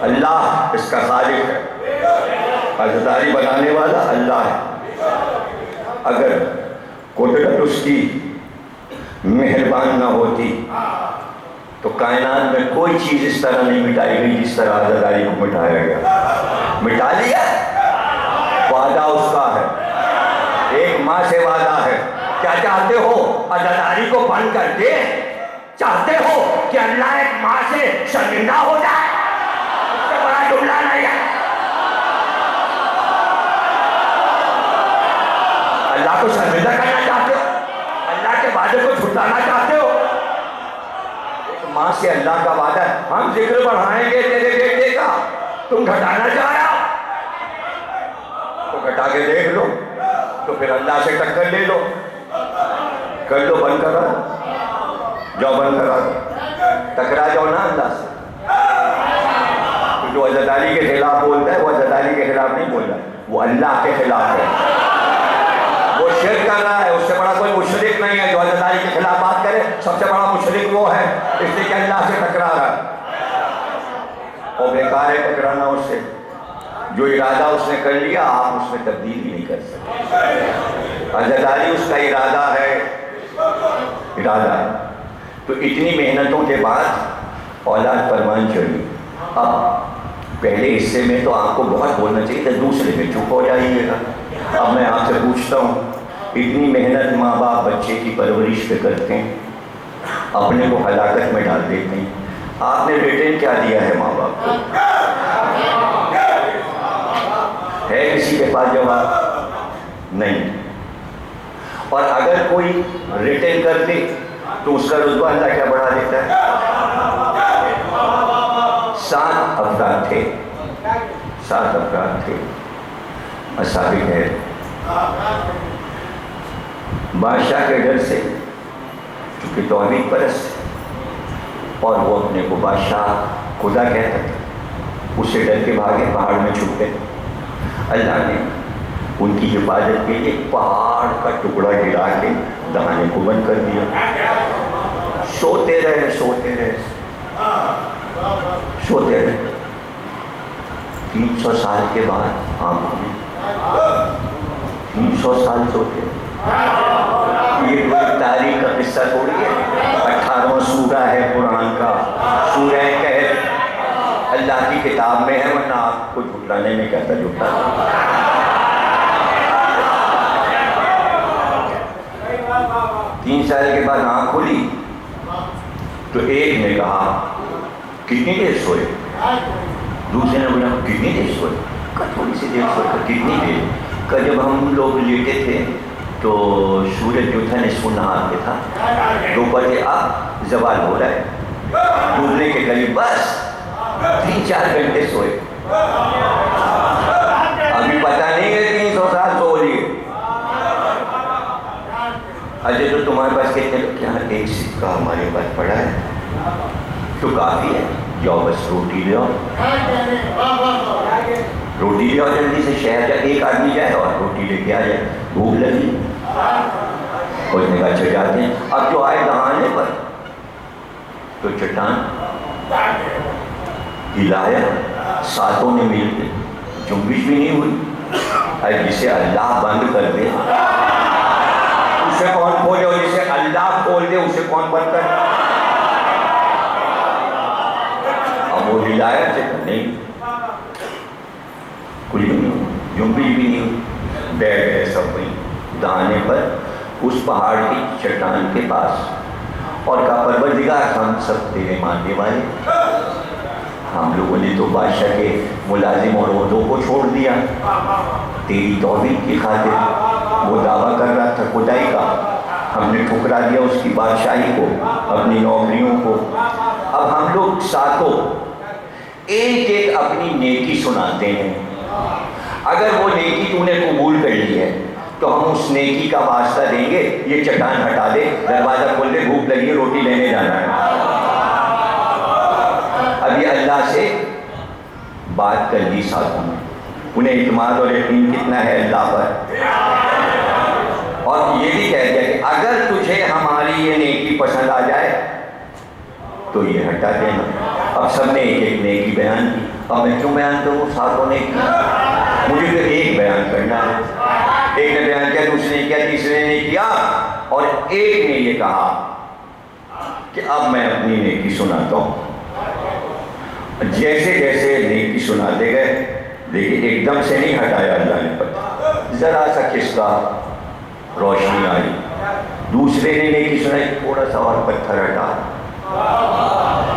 اللہ اس کا خالق ہے، عزاداری بنانے والا اللہ ہے. اگر قدرت اس کی مہربان نہ ہوتی تو کائنات میں کوئی چیز اس طرح نہیں مٹائی گئی جس طرح عزاداری کو مٹایا گیا. مٹا لیا، وعدہ اس کا ہے، ایک ماہ سے وعدہ ہے. کیا چاہتے ہو؟ عزاداری کو بند کر کے چاہتے ہو کہ اللہ ایک ماہ سے شرمندہ ہو جائے؟ اس سے بڑا جملہ نہیں ہے. اللہ کو شرمندہ کرنا چاہتے ہو؟ اللہ کے وعدے کو چھٹانا چاہتے ہو؟ ماں سے اللہ کا وعدہ ہے، ہم ذکر بڑھائیں گے تیرے بیٹے کا، تم گھٹانا چاہ رہا ہو تو گھٹا کے دیکھ لو، تو پھر اللہ سے ٹکر لے لو. کر لو، بند کرا جاؤ، بند کرا ٹکرا جاؤ نا اللہ سے. جو عزاداری کے خلاف بولتا ہے وہ عزاداری کے خلاف نہیں بول رہا، وہ اللہ کے خلاف ہے. وہ شرک کر رہا ہے. اس سے بڑا کوئی مشرک نہیں ہے جو عزاداری کے خلاف بات کرے. سب سے بڑا مشرک وہ ہے، اس لیے کہ اللہ سے ٹکرا رہا ہے. اور بیکار ہے ٹکرانا اس سے. جو ارادہ اس نے کر لیا آپ اس میں تبدیل ہی نہیں کر سکتے. عزاداری اس کا ارادہ ہے، ارادہ ہے. تو اتنی محنتوں کے بعد اولاد پروان چڑھی. اب پہلے حصے میں تو آپ کو بہت بولنا چاہیے تھا، دوسرے میں چپ ہو جائیے گا. اب میں آپ سے پوچھتا ہوں، اتنی محنت ماں باپ بچے کی پرورش پہ کرتے ہیں، اپنے کو ہلاکت میں ڈال دیتے ہیں. آپ نے ریٹرن کیا دیا ہے ماں باپ کو؟ ہے کسی کے پاس جواب؟ نہیں. اور اگر کوئی ریٹرن کر دے تو اس کا رتبہ اللہ کیا بڑھا دیتا ہے؟ 7 افراد تھے، 7 افراد تھے اصحاب کہف. بادشاہ کے ڈر سے، چونکہ توحید پرست اور وہ اپنے کو بادشاہ خدا کہتا تھا، اس سے ڈر کے بھاگے، پہاڑ میں چھپ گئے. اللہ نے ان کی حفاظت کے لیے پہاڑ کا ٹکڑا گرا کے دہانے کو بند کر دیا. سوتے رہے، سوتے رہے، سوتے رہے. 300 سال کے بعد آنکھوں میں 300 سال سوتے. یہ کوئی تاریخ کا قصہ تھوڑی ہے. 18واں سورہ ہے قرآن کا، سورہ کہف. اللہ کی کتاب میں ہے، ورنہ آپ کو جھٹلانے میں کہتا جھٹلانا. 3 سال کے بعد آنکھ کھلی تو ایک نے کہا کتنی دیر سوئے؟ دوسرے نے بولا کتنی دیر سوئے؟ کہا تھوڑی سی دیر سوئے. کتنی دیر؟ کہ جب ہم لوگ لیٹے تھے تو سورج جو تھا نصف النہار پہ تھا، دوپہر کے اب زوال ہو رہا ہے، ڈوبنے کے قریب، بس 3-4 گھنٹے سوئے. ابھی پتہ نہیں ہے 300 سال سو لیے. اجے تو تمہارے پاس کتنے لوگ؟ یہاں ایک سکہ ہمارے پاس پڑا ہے تو کافی ہے، جاؤ بس روٹی لے آؤ، روٹی لے آؤ جلدی سے. شہر جا ایک آدمی جائے اور روٹی لے کے آ جائے، بھوک لگی. اور اس نے کہا اچھا جاتے ہیں. اب جو آئے دہانے پر تو چٹان ہلایا، ساتوں نے مل کے، جنبش بھی نہیں ہوئی. جسے اللہ بند کر دے اسے کون کھولے، اور جسے اللہ کھول دے اسے کون بند کر؟ اب وہ ہلایا نہیں، کچھ بھی نہیں، جنبش بھی نہیں ہوئی. بیٹھ گئے سب وہیں دہانے پر اس پہاڑ کی چٹان کے پاس اور کہا پروردگار ہم سب تیرے ماننے والے، ہم لوگوں نے تو بادشاہ کے ملازم اور عہدوں کو چھوڑ دیا تیری توحید کی خاطر. وہ دعویٰ کر رہا تھا خدائی کا، ہم نے ٹھکرا دیا اس کی بادشاہی کو، اپنی نوکریوں کو. اب ہم لوگ ساتوں ایک ایک اپنی نیکی سناتے ہیں. اگر وہ نیکی تو نے قبول کر لی ہے تو ہم اس نیکی کا واسطہ دیں گے، یہ چٹان ہٹا دے، دروازہ کھول دے، بھوک لگی ہے، روٹی لینے جانا ہے. بات کر لی ساتھوں میں، انہیں اعتماد اور یقین کتنا ہے اللہ پر، اور یہ بھی کہہ دیا کہ اگر تجھے ہماری یہ نیکی پسند آ جائے تو یہ ہٹا دینا۔ اب سب نے ایک ایک نیکی بیان کی، اب میں کیوں بیان کروں؟ ساتھوں نے کی، مجھے تو ایک بیان کرنا ہے۔ ایک نے بیان کیا، دوسرے نے کیا، تیسرے نے کیا، اور ایک نے یہ کہا کہ اب میں اپنی نیکی سناتا ہوں۔ جیسے جیسے نیکی سناتے گئے، لیکن ایک دم سے نہیں ہٹایا اللہ نے پتھر، ذرا سا کھسکا، روشنی آئی، دوسرے نے نیکی سنائی، تھوڑا سا اور پتھر ہٹا،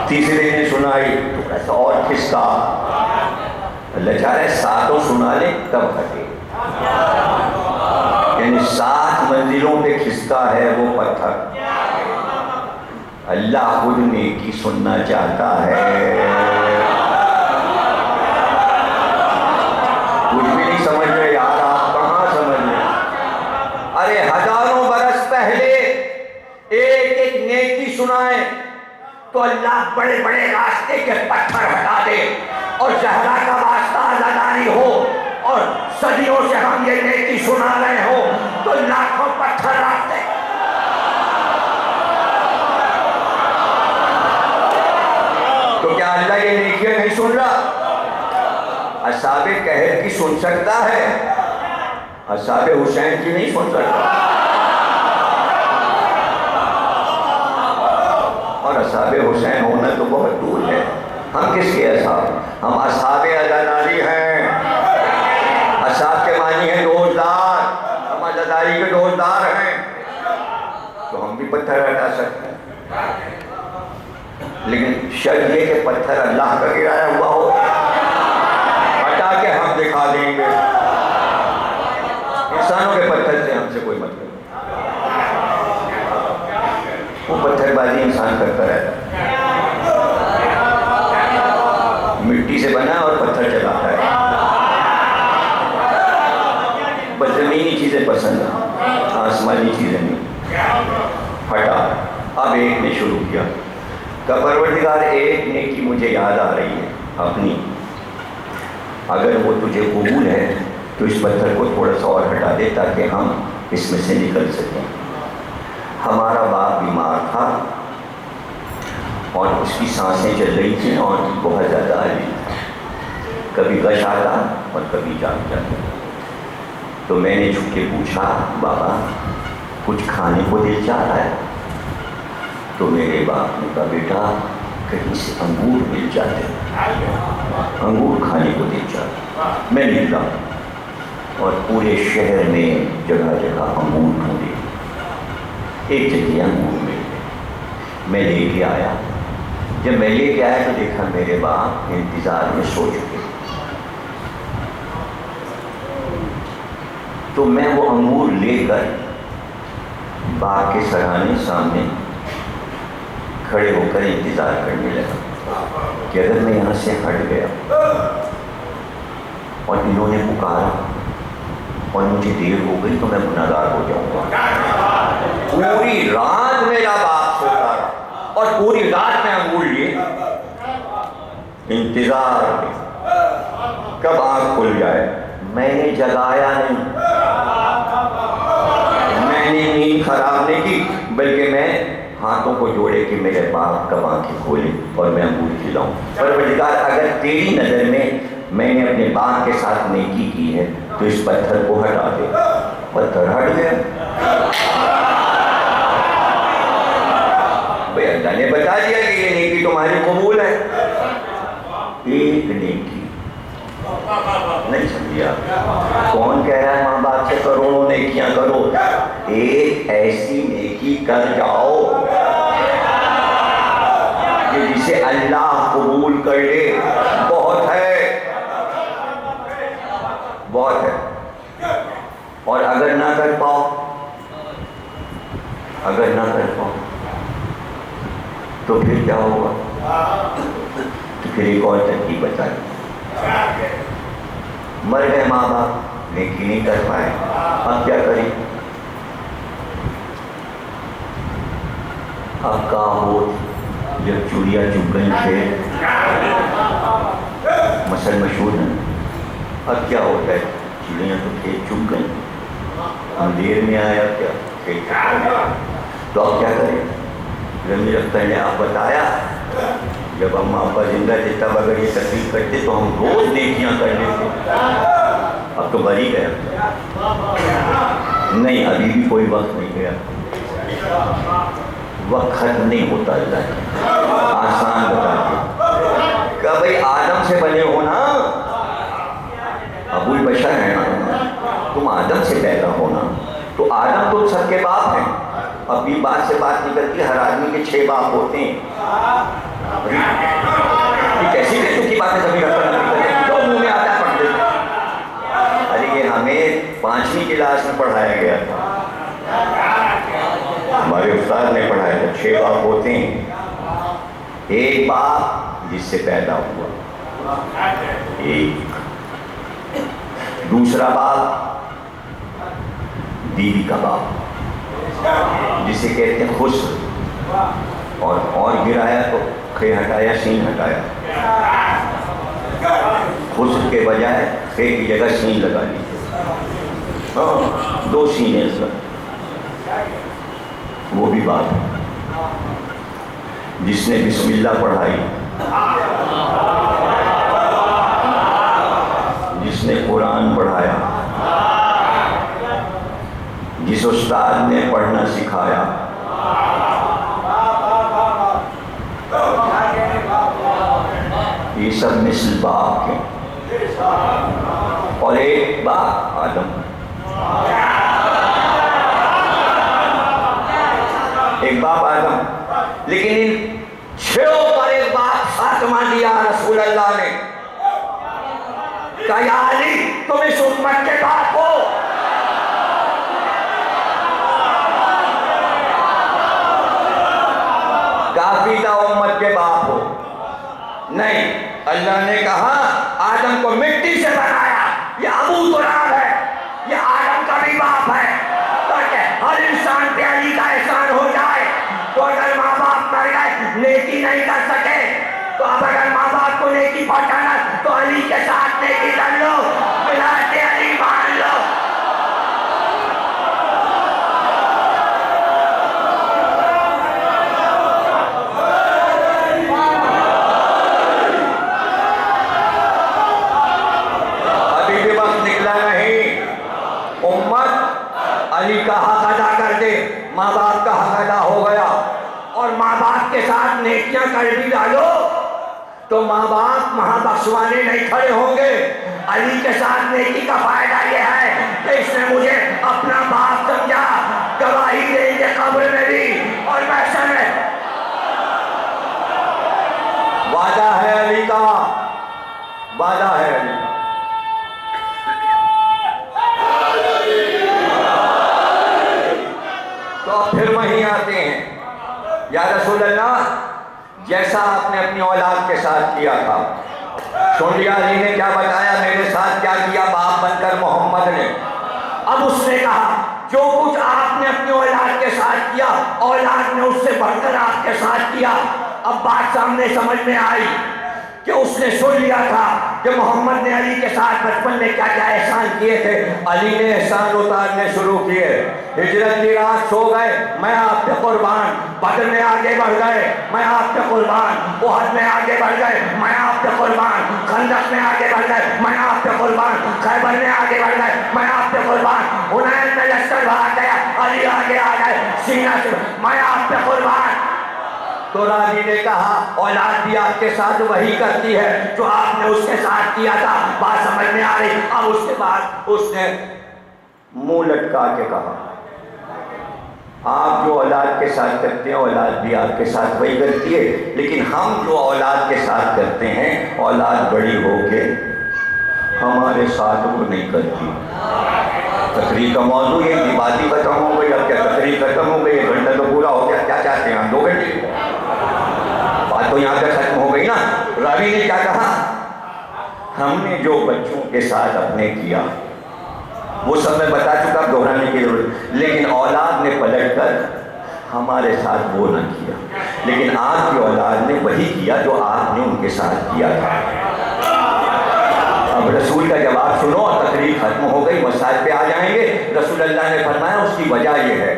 تیسرے نے سنائی، تھوڑا سا اور کھسکا، اللہ چاہ رہے ساتوں سنا لے تب ہٹے، یعنی 7 منزلوں پہ کھسکا ہے وہ پتھر۔ اللہ خود نیکی سننا چاہتا ہے۔ کچھ بھی نہیں سمجھ رہے یار، آپ کہاں سمجھ رہے؟ ارے ہزاروں برس پہلے ایک ایک نیکی سنائے تو اللہ بڑے بڑے راستے کے پتھر ہٹا دے، اور زہرا کا واسطہ آزاداری ہو، اور صدیوں سے ہم یہ نیکی سنا رہے ہو تو لاکھوں پتھر رکھ دے۔ تو کیا اللہ یہ نیکیاں نہیں سن رہا؟ اصحاب کہف کی سن سکتا ہے، اصحاب حسین کی نہیں سن سکتا، اور اصحاب حسین ہونا تو بہت دور ہے۔ ہم کس کے اصحاب؟ ہم اصحاب عزاداری ہیں۔ اصحاب کے معنی ہیں دوستدار، ہم عزاداری کے دوستدار ہیں، تو ہم بھی پتھر ہٹا سکتے ہیں، لیکن شرط یہ کہ پتھر اللہ کا گرایا ہوا ہو، ہٹا کے ہم دکھا دیں گے۔ انسانوں کے پتھر سے ہم سے کوئی مطلب نہیں، وہ پتھر بازی انسان کرتا رہتا ہے، مٹی سے بنا اور پتھر چلاتا ہے، بس زمینی چیزیں پسند ہیں، آسمانی چیزیں نہیں۔ ہٹا۔ اب ایک نے شروع کیا کہ پروردگار ایک نیکی مجھے یاد آ رہی ہے اپنی، اگر وہ تجھے قبول ہے تو اس پتھر کو تھوڑا سا اور ہٹا دے تاکہ ہم اس میں سے نکل سکیں۔ ہمارا باپ بیمار تھا اور اس کی سانسیں چل رہی تھیں اور بہت زیادہ عاجز تھا، کبھی غش آتا اور کبھی جاگ جاتا۔ تو میں نے جھک کے پوچھا، بابا کچھ کھانے کو دل چاہ رہا ہے؟ تو میرے باپ نے کہا، بیٹا کہیں سے انگور مل جاتے، انگور کھانے کو دل چاہتا۔ میں نکلا اور پورے شہر میں جگہ جگہ انگور ڈھونڈے، ایک جگہ انگور مل گئے، میں لے کے آیا۔ جب میں لے کے آیا تو دیکھا میرے باپ انتظار میں سو چکے، تو میں وہ انگور لے کر باغ کے سرانے سامنے کھڑے ہو کر انتظار کرنے لگا کہ اگر میں یہاں سے ہٹ گیا اور انہوں نے پکارا اور مجھے دیر ہو گئی تو میں گنہگار ہو جاؤں گا۔ پوری رات میرا باپ سوتا رہا اور پوری رات میں انگور لیے انتظار میں کب آنکھ کھل جائے۔ میں نے جگایا نہیں، میں نے نیند خراب نہیں کی، بلکہ میں ہاتھوں کو جوڑے کہ میرے باپ کب آنکھیں کھولے اور میں انگور کھلاؤں۔ پروردگار اگر تیری نظر میں نے اپنے باپ کے ساتھ نیکی کی ہے تو اس پتھر کو ہٹا دے۔ پتھر ہٹ گیا۔ بھئی اللہ نے بتا دیا کہ یہ نیکی تمہاری قبول ہے۔ ایک نیکی نہیں سمجھا، کون کہہ رہا ہے ماں باپ سے کروڑوں نیکیاں کرو؟ ایک ایسی نیکی کر جاؤ کہ جسے اللہ قبول کر لے، بہت ہے، بہت ہے۔ اور اگر نہ کر پاؤ، اگر نہ کر پاؤ تو پھر کیا ہوگا؟ تو پھر ایک اور ترکیب بتائی، مر گئے ماں باپ، نیکی نہیں کر پائے، اب کیا کریں؟ اب کہاں ہو جب چوریاں چپ گئی تھے، مسل مشہور ہے. اب کیا ہوتا ہے, چڑیاں تو کھیت چگ گئی, ہم دیر میں آیا کیا کھیت چگ گیا, تو اب کیا کریں؟ رمی رفتہ نے آپ بتایا جب ہم ابا زندہ تھے تب اگر یہ تکلیف کرتے تو ہم روز نیکیاں کر لیتے. اب تو بری گیا. نہیں, ابھی بھی کوئی وقت نہیں گیا. وقت ختم نہیں ہوتا. اللہ آسان بتاتے کہ بھائی آدم سے بنے ہو نا, ابو البشر ہے نا, تم آدم سے پیدا ہونا, تو آدم تو سب کے باپ ہیں. اب بھی بات سے بات نکلتی, ہر آدمی کے 6 باپ ہوتے ہیں. کیسی قسم کی باتیں کبھی رکھنا نہیں, جو منہ میں آتا ہے پڑھ دیتے. ارے یہ ہمیں 5ویں کلاس میں پڑھایا گیا تھا, ہمارے استاد نے پڑھایا تھا 6 باپ ہوتے ہیں. ایک باپ جس سے پیدا ہوا, ایک. دوسرا باپ بیوی کا باپ جسے کہتے ہیں خسر, اور گرایا تو خے ہٹایا سین ہٹایا. خسر کے بجائے خے کی جگہ سین لگا لی. 2 سینے اس کا, وہ بھی بات ہے. جس نے بسم اللہ پڑھائی, جس نے قرآن پڑھایا, جس استاد نے پڑھنا سکھایا, یہ سب مثل باپ کے. اور ایک باپ آدم, ایک باپ آدم. لیکن ان 6 پر ایک باپ خاتمہ دیا رسول اللہ نے. کہ یا علی تم اس امت کے باپ ہو. کافی تھا امت کے باپ ہو, نہیں, اللہ نے کہا آدم کو مٹی سے بنایا, یہ ابو تراب ہے, یہ آدم کا بھی باپ ہے, تاکہ ہر انسان پہ علی کا احسان ہو جائے. تو اگر ماں باپ مر گئے, نیکی نہیں کر سکے, تو اب اگر ماں باپ کو نیکی پہنچانا تو علی کے ساتھ نیکی کر لو, ولایت علی مان لو. ابھی بھی وقت نکلا نہیں, امت علی کا حق ادا کر دے. ماں باپ کا حق ادا ہو گیا, اور ماں باپ کے ساتھ نیکیاں کر بھی ڈالو تو ماں باپ وہاں بخشوانے نہیں کھڑے ہوں گے. علی کے ساتھ نیکی کا فائدہ یہ ہے کہ اس نے مجھے اپنا باپ سمجھا, گواہی دیں گے قبر میں بھی اور محشر میں. وعدہ ہے علی کا, وعدہ ہے علی کا. تو پھر وہیں آتے ہیں, یا رسول اللہ جیسا آپ نے اپنی اولاد کے ساتھ کیا تھا, سن لیا علی نے کیا بتایا, میرے ساتھ کیا کیا باپ بن کر محمد نے. اب اس نے کہا جو کچھ آپ نے اپنی اولاد کے ساتھ کیا, اولاد نے اس سے بڑھ کر آپ کے ساتھ کیا. اب بات سامنے سمجھ میں آئی کہ اس نے سن لیا تھا کہ محمد نے علی کے ساتھ بچپن میں کیا کیا احسان کیے تھے. علی نے احسان اتارنے شروع کیے. ہجرت کی رات سو گئے, میں آپ پہ قربان. بدر میں آگے بڑھ گئے, میں آپ پہ قربان. احد میں آگے بڑھ گئے, میں آپ پہ قربان. خندق میں آگے بڑھ گئے, میں آپ پہ قربان. خیبر میں آگے بڑھ گئے, میں آپ پہ قربان. حنین میں لشکر بھاگ گیا, علی آگے آ گئے سینہ سے, میں آپ پہ قربان. تو راوی نے کہا اولاد بھی آپ کے ساتھ وہی کرتی ہے جو آپ نے اس کے ساتھ کیا تھا. بات سمجھ میں آ رہی. اب اس کے بعد اس نے منہ لٹکا کے کہا آپ جو اولاد کے ساتھ کرتے ہیں اولاد بھی آپ کے ساتھ وہی کرتی ہے, لیکن ہم جو اولاد کے ساتھ کرتے ہیں اولاد بڑی ہو کے ہمارے ساتھ وہ نہیں کرتی. تقریر کا موضوع یہ کہ بات ہی ختم ہو گئی. اب کیا تقریر ختم ہو گئی, 1 گھنٹہ تو پورا ہو گیا, کیا چاہتے ہیں ہم 2 گھنٹے؟ بات تو یہاں پہ ختم ہو گئی نا. راوی نے کیا کہا, ہم نے جو بچوں کے ساتھ اپنے کیا وہ سب میں بتا چکا, دہرانے کی ضرورت, لیکن اولاد نے پلٹ کر ہمارے ساتھ وہ نہ کیا, لیکن آپ کی اولاد نے وہی کیا جو آپ نے ان کے ساتھ کیا تھا. اب رسول کا جواب سنو اور تقریر ختم ہو گئی، مسائل پہ آ جائیں گے۔ رسول اللہ نے فرمایا اس کی وجہ یہ ہے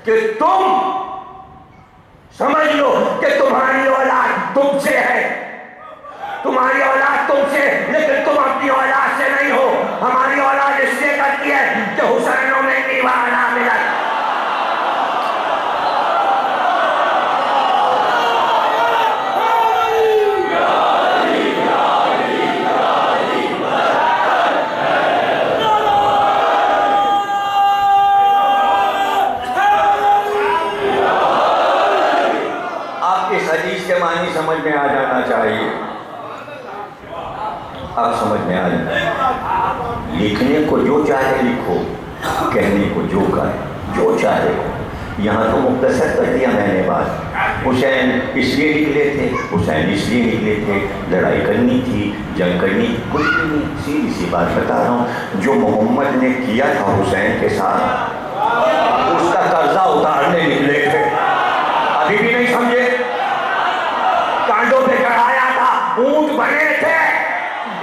کہ تم سمجھ لو کہ تمہاری اولاد تم سے ہے، تمہاری اولاد تم سے، لیکن تم اپنی اولاد سے نہیں ہو۔ ہماری اولاد اس لیے کرتی ہے کہ حسینوں میں دیوانہ ملت۔ حدیث کے معنی سمجھ میں آ جانا چاہیے، اب سمجھ میں آ جائے۔ لکھنے کو جو چاہے لکھو، کہنے کو جو کہے جو چاہے۔ یہاں تو مختصر کر دیا میں نے بات۔ حسین اس لیے نکلے تھے، حسین اس لیے نکلے تھے، لڑائی کرنی تھی، جنگ کرنی تھی، کچھ بھی نہیں، سیدھی سی بات بتا رہا ہوں۔ جو محمد نے کیا تھا حسین کے ساتھ، اس کا قرضہ اتارنے نکلے تھے۔ ابھی بھی نہیں سمجھے؟ کانڈوں پہ چڑھایا تھا، اونٹ بنے تھے،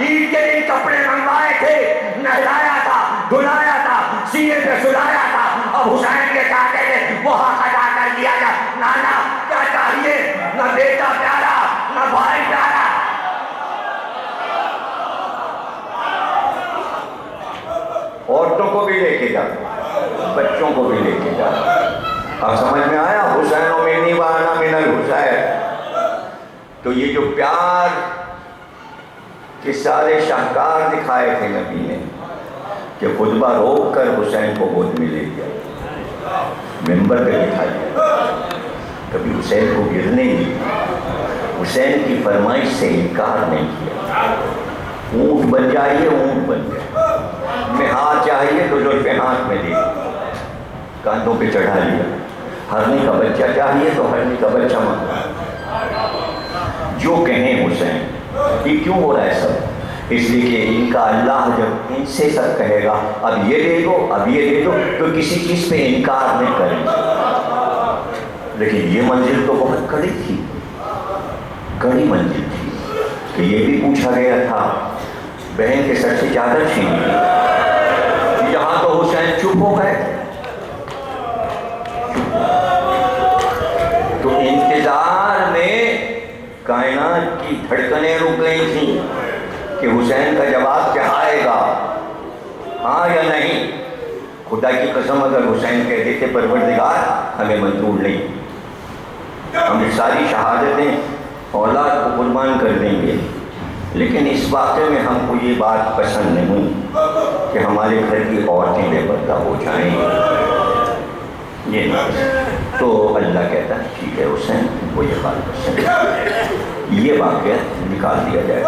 عید کے دن کپڑے منگوائے تھے، نہلایا تھا، دھلایا تھا، سینے پہ سلایا تھا۔ اب حسین کے چاہتے تھے وہ حق ادا کر دیا جائے۔ نانا کیا چاہیے؟ نہ بیٹا پیارا، نہ بھائی پیارا۔ عورتوں کو بھی لے کے جا، بچوں کو بھی لے کے جا۔ اب سمجھ میں آیا؟ حسینوں میں نیوانا من الحسین۔ تو یہ جو پیار کے سارے شاہکار دکھائے تھے نبی نے، کہ خطبہ روک کر حسین کو گود میں لے گیا، ممبر پہ بٹھا دیا، کبھی حسین کو گرنے نہیں، حسین کی فرمائش سے انکار نہیں کیا۔ اونٹ بن جائیے، اونٹ بن جائے، مہار چاہیے تو زلف ہاتھ میں دے، کاندھوں پہ چڑھا لیا۔ ہرنی کا بچہ چاہیے تو ہرنی کا بچہ مانگا۔ جو کہیں حسین، یہ کیوں ہو رہا ہے سب؟ اس لیے کہ ان کا اللہ جب ان سے سب کہے گا اب یہ دے دو، اب یہ دے دو، تو کسی چیز پہ انکار نہیں کریں گے۔ لیکن یہ منزل تو بہت کڑی تھی، کڑی منزل تھی، کہ یہ بھی پوچھا گیا تھا، بہن کے سر سے چادر چھین لی۔ یہاں تو حسین چپ ہو گئے، تو انتظار میں کائنات کی دھڑکنیں رک گئی تھیں کہ حسین کا جواب کیا آئے گا، ہاں یا نہیں۔ خدا کی قسم اگر حسین کہتے تھے پروردگار ہمیں منظور نہیں، ہم ساری شہادتیں اولاد کو قربان کر دیں گے، لیکن اس واقعے میں ہم کو یہ بات پسند نہیں کہ ہمارے گھر کی عورتیں بے پردہ ہو جائیں، یہ نہیں۔ تو اللہ کہتا ہے ٹھیک ہے حسین وہ یہ بات پسند ہے، یہ واقعہ نکال دیا جائے۔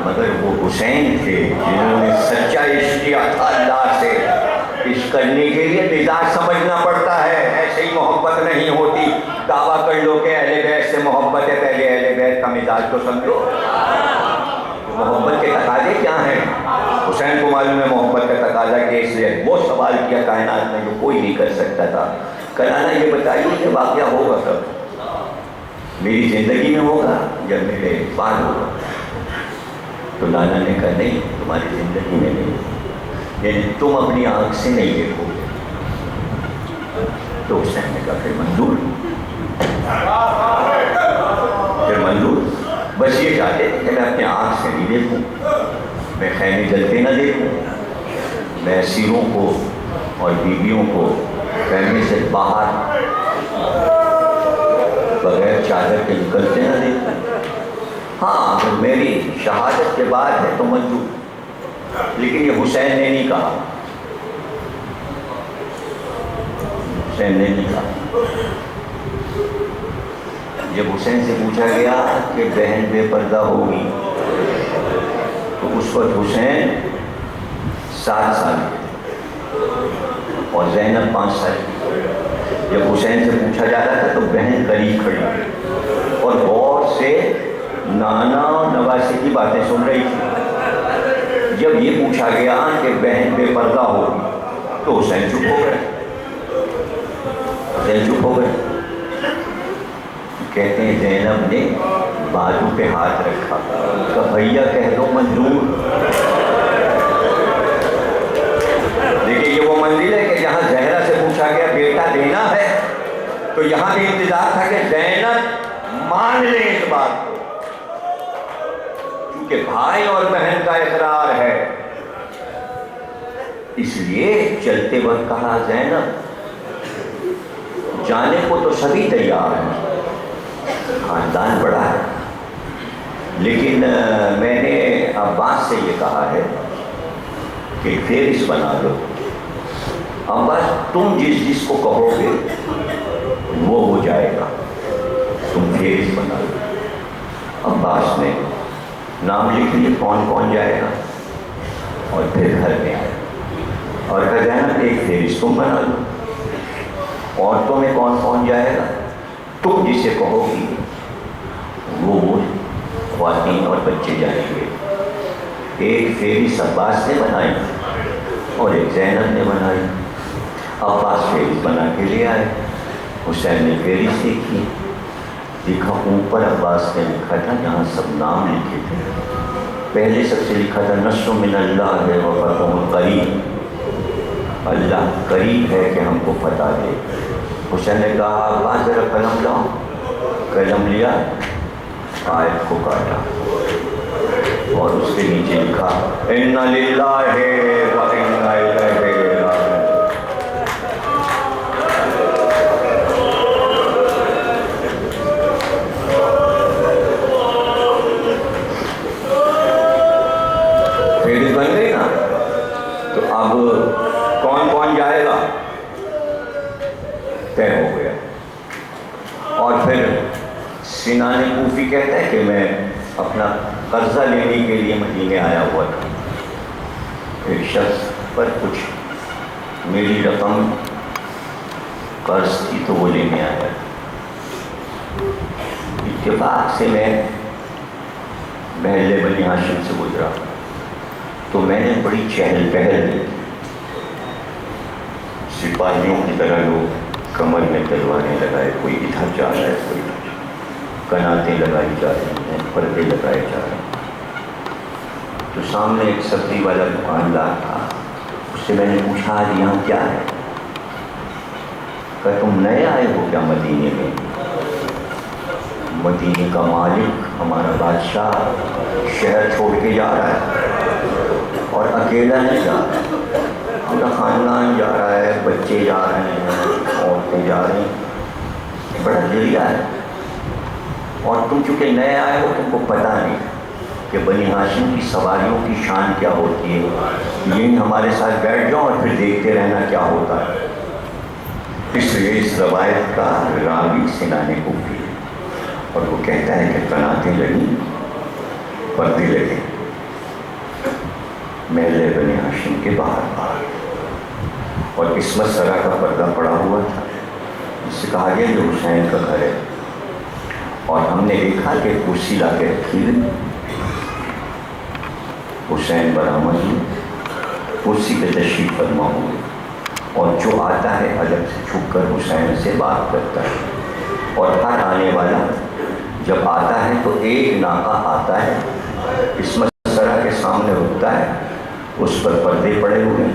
مگر وہ حسین تھے جنہوں نے سچا عشق کیا تھا اللہ سے۔ عشق کرنے کے لیے مزاج سمجھنا پڑتا ہے، ایسے ہی محبت نہیں ہوتی۔ دعویٰ کر لو کہ اہل بیت سے محبت ہے، پہلے اہل بیت کا مزاج تو سمجھو، محبت کے تقاضے کیا ہیں۔ حسین کو معلوم ہے محبت کا تقاضا کیس ہے، وہ سوال کیا کائنات میں جو کوئی نہیں کر سکتا تھا، کرانا یہ بتائیے کہ واقعہ ہوگا کب، میری زندگی میں ہوگا یا میرے بعد ہوگا؟ تو نانا نے کہا نہیں، تمہاری زندگی میں نہیں، یعنی تم اپنی آنکھ سے نہیں دیکھو گے۔ تو حسین نے کہا پھر منظور، پھر منظور، بس یہ چاہتے تھے کہ میں اپنے آنکھ سے نہیں دیکھوں، میں خیمے جلتے نہ دیکھوں، میں اسیروں کو اور بیویوں کو خیمے سے باہر بغیر چادر کے نکلتے نہ دیکھوں۔ ہاں اگر میری شہادت کے بعد ہے تو منظور، لیکن یہ حسین نے نہیں کہا، حسین نے نہیں کہا۔ جب حسین سے پوچھا گیا کہ بہن بے پردہ ہوگی، تو اس وقت حسین 7 سال کے اور زینب 5 سال کی۔ جب حسین سے پوچھا جا رہا تھا تو بہن قریب کھڑی اور غور سے نانا اور نواسے کی باتیں سن رہی تھی۔ جب یہ پوچھا گیا کہ بہن بے پردہ ہوگی تو حسین چپ ہو گئے، حسین چپ ہو گئے۔ کہتے ہیں زینب نے بازو پہ ہاتھ رکھا کہ بھیا کہہ دو منظور. دیکھیے یہ وہ منزل ہے کہ جہاں زہرا سے پوچھا گیا بیٹا دینا ہے تو یہاں بھی انتظار تھا کہ زینب مان لے اس بات کو، کیونکہ بھائی اور بہن کا اقرار ہے. اس لیے چلتے وقت کہا زینب جانے کو تو سبھی تیار ہیں، خاندان بڑا ہے، لیکن میں نے عباس سے یہ کہا ہے کہ فہرست بنا دو. عباس تم جس کو کہو گے وہ ہو جائے گا، تم فہرست بنا دو. عباس نے نام لکھ لیے کون کون جائے گا اور پھر گھر میں آئے اور کہا زینب ایک فہرست تم بنا دو، عورتوں میں کون کون جائے گا، تم جسے کہو گی وہ خواتین اور بچے جائیں گے. ایک فہرست عباس نے بنائی اور ایک زینب نے بنائی. عباس فہرست بنا کے لے آئے، حسین نے فہرست دیکھی، دیکھا اوپر عباس نے لکھا تھا جہاں سب نام لکھے تھے، پہلے سب سے لکھا تھا نصر من اللہ ہے وفتح قریب، اللہ قریب ہے کہ ہم کو فتح دے. حسین نے کہا عباس ذرا قلم لاؤ، قلم لیا، آیت کو کاٹا اور اس کے نیچے لکھا اِنَّ لِلَّهِ وَإِنَّا إِلَيْهِ رَاجِعُونَ. فہرست بن گئی نا، تو اب کون کون جائے گا طے ہو گیا. اور پھر سنان کوفی کہتا ہے کہ میں اپنا قرضہ لینے کے لیے مدینے آیا ہوا تھا، ایک شخص پر کچھ میری رقم قرض تھی تو وہ لینے آیا. اتفاق سے میں محلے بنی ہاشم سے گزرا تو میں نے بڑی چہل پہل دی، سپاہیوں کی طرح لوگ کمر میں تلواریں لگائے، کوئی ادھر جا رہا ہے، کوئی کناتیں لگائی جا رہی ہیں، پردے لگائے جا رہے ہیں. تو سامنے ایک سبزی والا دکاندار تھا، اس سے میں نے پوچھا آج یہاں کیا ہے؟ کہ تم نئے آئے ہو کیا مدینے میں؟ مدینے کا مالک ہمارا بادشاہ شہر چھوڑ کے جا رہا ہے اور اکیلا نہیں جا رہا ہے، پورا خاندان جا رہا ہے، بچے جا رہے ہیں، عورتیں جا رہی ہیں، بڑا ذریعہ ہے. اور تم چونکہ نئے آئے ہو تم کو پتہ نہیں کہ بنی ہاشم کی سواریوں کی شان کیا ہوتی ہے، یہی ہمارے ساتھ بیٹھ جاؤ اور پھر دیکھتے رہنا کیا ہوتا ہے. اس لیے اس روایت کا راوی سنان کوفی ہے اور وہ کہتا ہے کہ کناتیں لگی، پردے لگے محلے بنی ہاشم کے باہر اور عصمت سرا کا پردہ پڑا ہوا تھا، جس سے کہا گیا کہ حسین کا گھر ہے. اور ہم نے دیکھا کہ کرسی لا کے رکھی ہوئی، حسین برآمد ہوئے، کرسی پہ تشریف فرما ہوئے اور جو آتا ہے ادب سے چھپ کر حسین سے بات کرتا ہے. اور ہر آنے والا جب آتا ہے تو ایک ناکہ آتا ہے، عصمت سرا کے سامنے رکتا ہے، اس پر پردے پڑے ہوئے،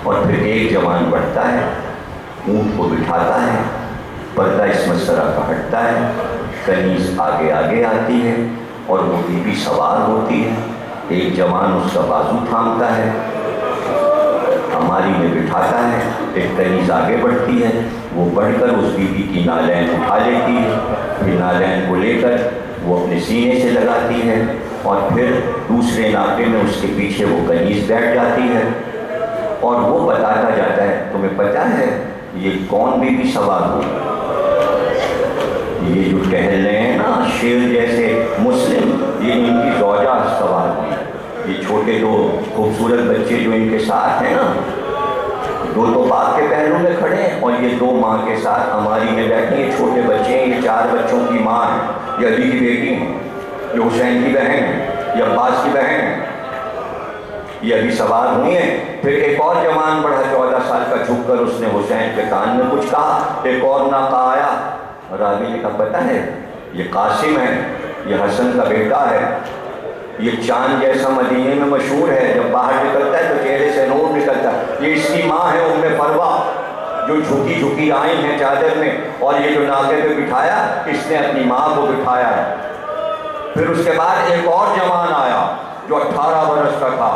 اور پھر ایک جوان بڑھتا ہے، اونٹ کو بٹھاتا ہے، پردہ عصمت سرا کا ہٹتا ہے، کنیز آگے آگے آتی ہے اور وہ بھی سوار ہوتی ہے. ایک جوان اس کا بازو تھامتا ہے، ہماری میں بٹھاتا ہے، ایک کنیز آگے بڑھتی ہے، وہ بڑھ کر اس بیوی کی نالین اٹھا لیتی ہے، پھر نالین کو لے کر وہ اپنے سینے سے لگاتی ہے اور پھر دوسرے ناکے میں اس کے پیچھے وہ کنیز بیٹھ جاتی ہے اور وہ بتاتا جاتا ہے تمہیں پتہ ہے یہ کون بیوی سوار ہوئی؟ یہ جو ٹہل رہے ہیں نا شیر جیسے مسلم، یہ ان کی زوجہ سوار ہوئی. یہ چھوٹے دو خوبصورت بچے جو ان کے ساتھ ہیں نا، دو تو باپ کے پہلو میں کھڑے ہیں اور یہ دو ماں کے ساتھ ہماری میں بیٹھے. یہ چھوٹے بچے ہیں، یہ 4 بچوں کی ماں ہے، یہ علی کی بیٹی ہیں، یہ حسین کی بہن ہے، یہ عباس کی بہن ہے، یہ ابھی سوار ہوئی ہیں. پھر ایک اور جوان بڑھا 14 سال کا، جھک کر اس نے حسین کے کان میں کچھ کہا. ایک اور ناکہ آیا، راوی نے کہا پتہ ہے یہ قاسم ہے، یہ حسن کا بیٹا ہے، یہ چاند جیسا مدینے میں مشہور ہے، جب باہر نکلتا ہے تو چہرے سے نور نکلتا ہے۔ یہ اس کی ماں ہے ام فروا، جو جھکی جھکی آئی ہیں چادر میں، اور یہ جو ناکے پہ بٹھایا اس نے اپنی ماں کو بٹھایا ہے۔ پھر اس کے بعد ایک اور جوان آیا جو 18 برس کا تھا،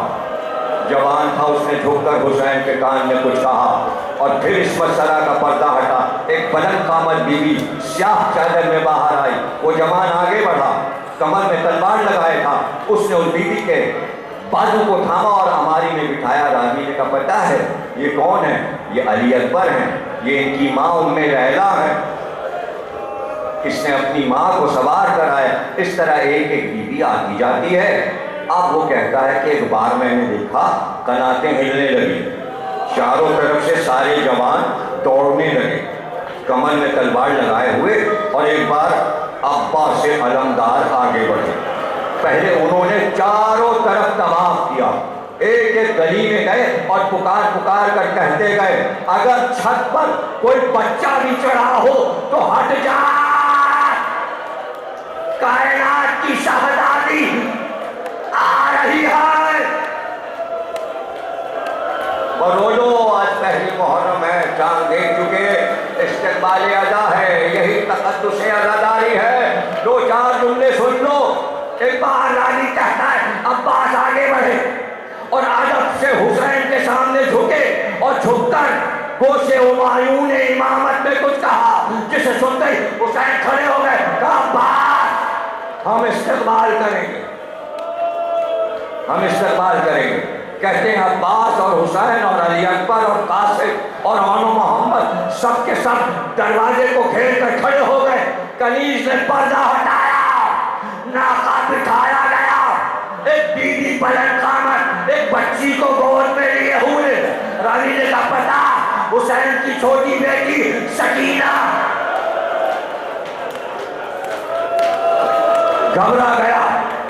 جوان تھا، اس نے جھک کر حسین کے کان میں کچھ کہا، اور پھر اس مسئلہ کا پردہ ہٹا، ایک بلند قامت بیوی سیاہ چادر میں باہر آئی۔ وہ جوان آگے بڑھا، کمر میں تلوار لگائے تھا، اس نے اس بیوی کے بازو کو تھاما اور ہماری میں بٹھایا۔ راوی نے کہا پتہ ہے یہ کون ہے؟ یہ علی اکبر ہیں، یہ ان کی ماں ام لیلا ہے۔ اس نے اپنی ماں کو سوار کرایا۔ اس طرح ایک ایک بیوی آتی جاتی ہے۔ اب وہ کہتا ہے کہ ایک بار میں نے دیکھا قناتیں ہلنے لگی، چاروں طرف سے سارے جوان دوڑنے لگے کمر میں تلوار لگائے ہوئے، اور ایک بار عباس سے علمدار آگے بڑھے۔ پہلے انہوں نے چاروں طرف طواف کیا، ایک ایک گلی میں گئے اور پکار پکار کر کہتے گئے اگر چھت پر کوئی بچہ بھی چڑھا ہو تو ہٹ جا، کائنات کی شہزادی آ رہی ہے۔ برولو آج پہلی محرم ہے، چاند دیکھ چکے، استقبال ادا ہے، یہی تقدس عزاداری ہے۔ دو چار جملے سن لو۔ ایک بار راوی کہتا ہے عباس آگے بڑھے اور ادب سے حسین کے سامنے جھکے، اور جھک کر گوش ہمایوں نے امامت میں کچھ کہا، جسے سنتے ہی حسین کھڑے ہو گئے۔ کہا عباس ہم استقبال کریں گے، ہم استقبال کریں گے۔ کہتے ہیں عباس اور حسین اور علی اکبر اور قاسم اور آن و محمد سب کے سب دروازے کو گھیر کر کھڑے ہو گئے۔ کنیز نے پردہ ہٹایا، ناقہ بٹھایا گیا، ایک بیوی بلند قامت ایک بچی کو گود میں لیے ہوئے۔ راوی نے کہا پتا حسین کی چھوٹی بیٹی سکینہ گھبرا گیا۔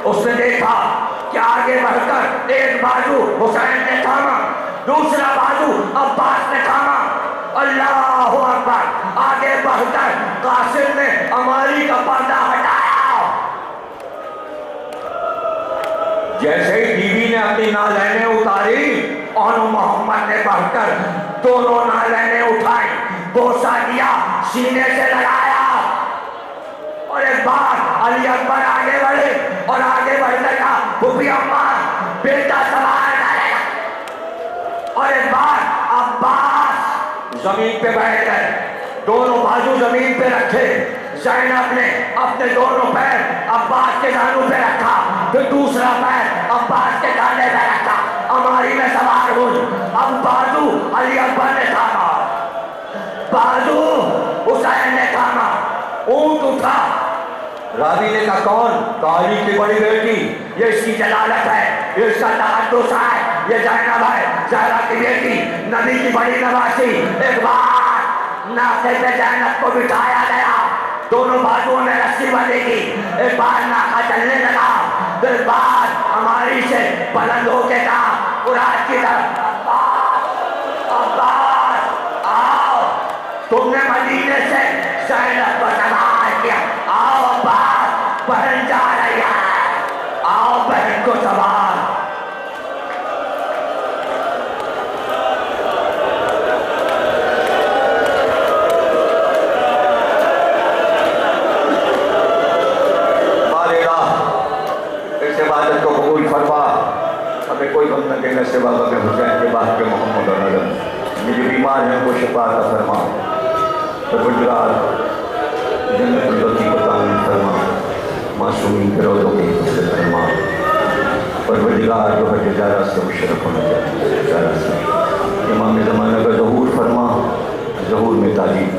اس نے دیکھا کہ آگے بڑھ کر ایک بازو حسین نے تھاما، دوسرا بازو عباس نے تھاما۔ اللہ اکبر، آگے بڑھ کر قاسم نے عماری کا پردہ ہٹایا۔ جیسے ہی بیوی نے اپنی نالینیں اتاری، اور محمد نے بڑھ کر دونوں نالینیں اٹھائی، بوسہ دیا، سینے سے لگایا، اور ایک بار علی اکبر آگے بڑھے اور آگے بڑھ کر کہا پھوپھی اماں بیٹا سوار کرے گا، اور ایک بار عباس زمین پہ بیٹھ گئے، دونوں بازو زمین پہ رکھے۔ زینب نے اپنے دونوں پیر عباس کے دانوں پہ رکھا، پھر دوسرا پیر عباس کے دانے پہ رکھا، عماری میں سوار ہوئی۔ اب بازو علی اکبر نے تھاما، بازو حسین نے تھاما، اونٹ اٹھا۔ راوی نے کہا کون؟ علی کی بڑی بیٹی، یہ اس کی جلالت ہے، یہ اس کا تقدس ہے، یہ زینب ہے، زہرا کی بیٹی، نبی کی بڑی نواسی۔ ایک بار ناقے پہ زینب کو بٹھایا گیا، دونوں بازوؤں میں رسی بندھی کی، ایک بار ناقہ چلنے لگا، پھر بعد ہماری سے بلند ہو کے کہا قرآن کی طرف عباس عباس آؤ، تم نے مدینے سے زینب کو سوار کیا، آؤ عباس بہن جا رہی ہے، آؤ بہن کو سوار۔ ہمیں کوئی غم نہ دینا سوا کہ حسین کے بعد کے محمد اور عالم، یہ جو بیمار ہیں کو شفا عطا فرما، پروردگار جنت البقیع کو تعمیر فرما، معصومین کے روضوں کی حفاظت فرما، پروردگار جو حج زیارہ سے مشرف ہونا چاہتے ہیں، زیارہ سے امام زمانہ کا ظہور فرما، ظہور میں تعلیم